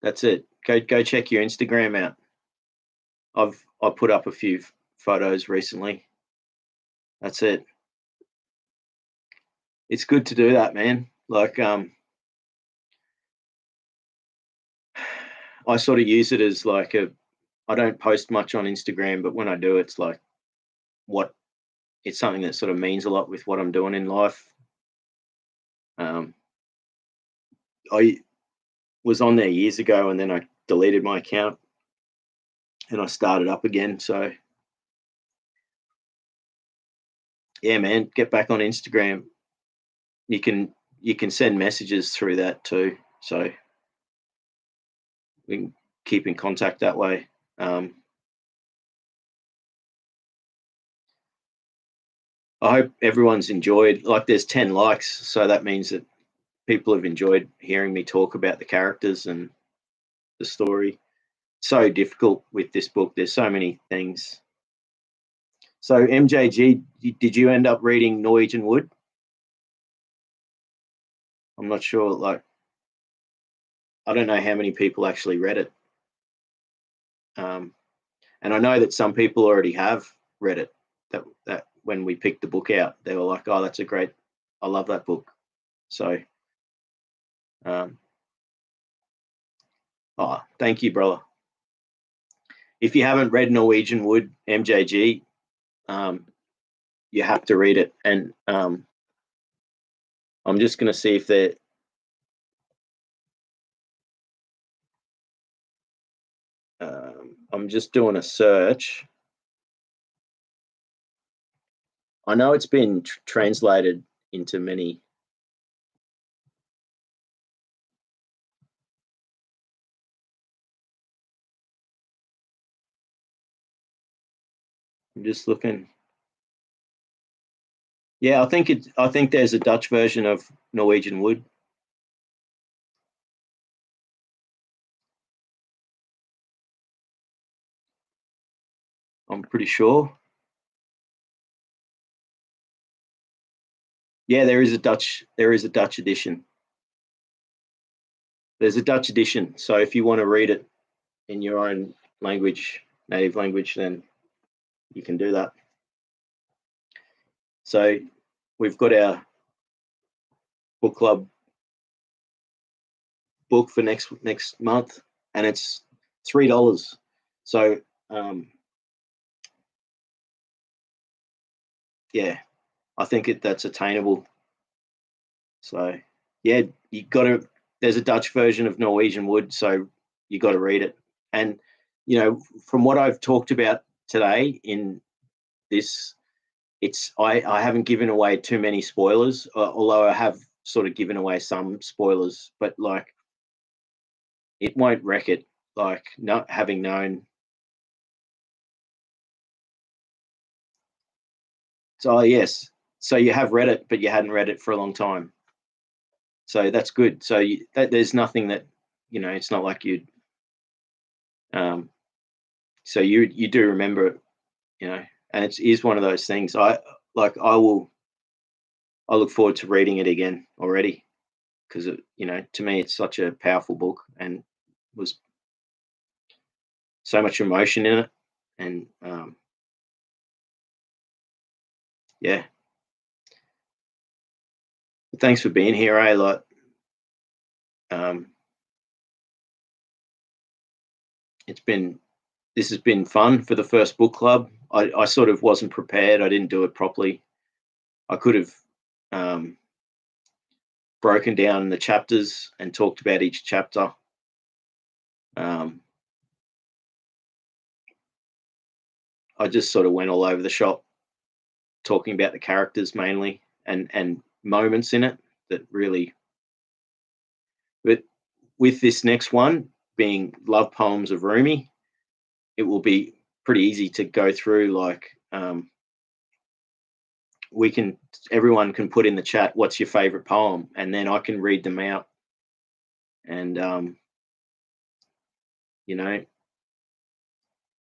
That's it. Go check your Instagram out. I put up a few photos recently. That's it. It's good to do that, man. Like I sort of use it as like I don't post much on Instagram, but when I do, it's like it's something that sort of means a lot with what I'm doing in life. I was on there years ago, and then I deleted my account, and I started up again. So yeah, man, get back on Instagram. You can send messages through that too, so we can keep in contact that way. I hope everyone's enjoyed. Like, there's 10 likes, so that means that people have enjoyed hearing me talk about the characters and the story. So difficult with this book. There's so many things. So MJG, did you end up reading Norwegian Wood? I'm not sure. Like, I don't know how many people actually read it. And I know that some people already have read it. That when we picked the book out, they were like, "Oh, that's a great. I love that book." So, oh, thank you, brother. If you haven't read Norwegian Wood, MJG, you have to read it. And I'm just going to see if they're. I'm just doing a search. I know it's been translated into many. I'm just looking. Yeah, I think there's a Dutch version of Norwegian Wood. I'm pretty sure. Yeah, there is a Dutch edition. There's a Dutch edition. So if you want to read it in your own language, native language, then you can do that. So we've got our book club book for next month, and it's $3. So yeah, I think that's attainable. So yeah, you got to. There's a Dutch version of Norwegian Wood, so you got to read it. And you know, from what I've talked about today in this, I haven't given away too many spoilers, although I have sort of given away some spoilers, but like it won't wreck it. Like not having known. So yes, so you have read it, but you hadn't read it for a long time. So that's good. So there's nothing that it's not like you. So you do remember it, and it is one of those things. I look forward to reading it again already because to me it's such a powerful book and was so much emotion in it, and yeah. Thanks for being here, Like, um, this has been fun for the first book club. I sort of wasn't prepared. I didn't do it properly. I could have broken down the chapters and talked about each chapter. I just sort of went all over the shop, talking about the characters mainly and moments in it that really. But with this next one being Love Poems of Rumi, it will be pretty easy to go through. Like everyone can put in the chat what's your favorite poem, and then I can read them out. And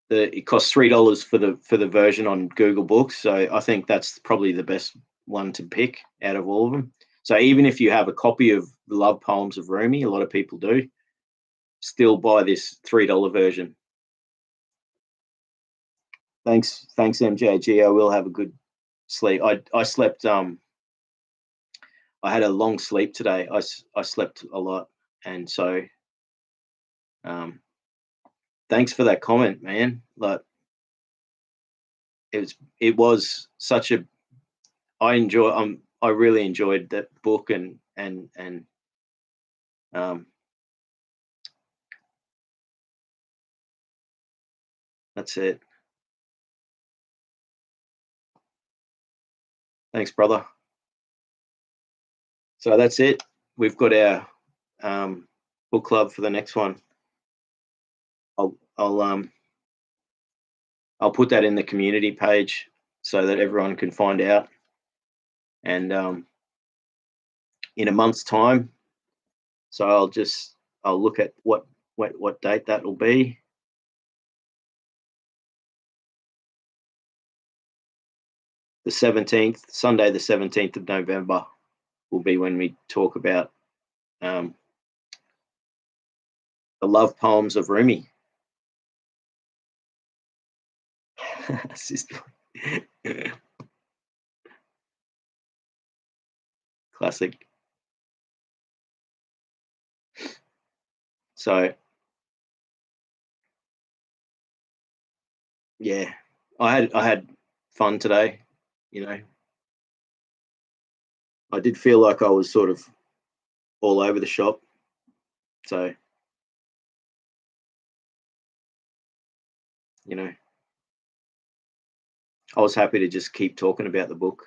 it costs $3 for the version on Google Books, so I think that's probably the best one to pick out of all of them. So even if you have a copy of the Love Poems of Rumi, a lot of people do, still buy this $3 version. Thanks, MJG. I will have a good sleep. I slept. I had a long sleep today. I slept a lot, and so thanks for that comment, man. Like it was such a. I really enjoyed that book and that's it. Thanks, brother. So that's it. We've got our book club for the next one. I'll put that in the community page so that everyone can find out. And in a month's time, so I'll look at what date that will be. the 17th, Sunday, the 17th of November, will be when we talk about the love poems of Rumi. Classic. So yeah, I had fun today. You know, I did feel like I was sort of all over the shop. So, you know, I was happy to just keep talking about the book.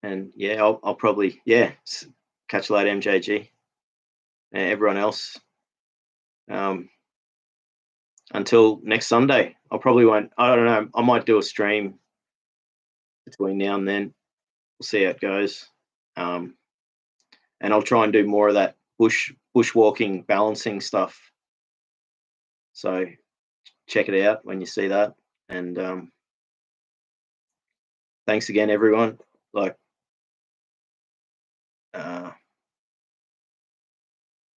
And yeah, I'll probably catch you later, MJG, and everyone else. Until next Sunday, I probably won't. I don't know. I might do a stream between now and then. We'll see how it goes. And I'll try and do more of that bushwalking, balancing stuff. So check it out when you see that. And thanks again, everyone. Like,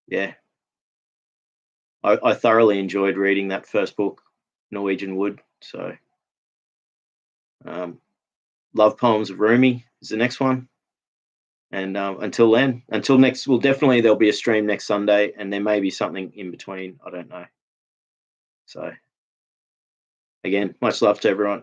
yeah, I thoroughly enjoyed reading that first book, Norwegian Wood. So, Love Poems of Rumi is the next one. And until next, there'll be a stream next Sunday, and there may be something in between. I don't know. So, again, much love to everyone.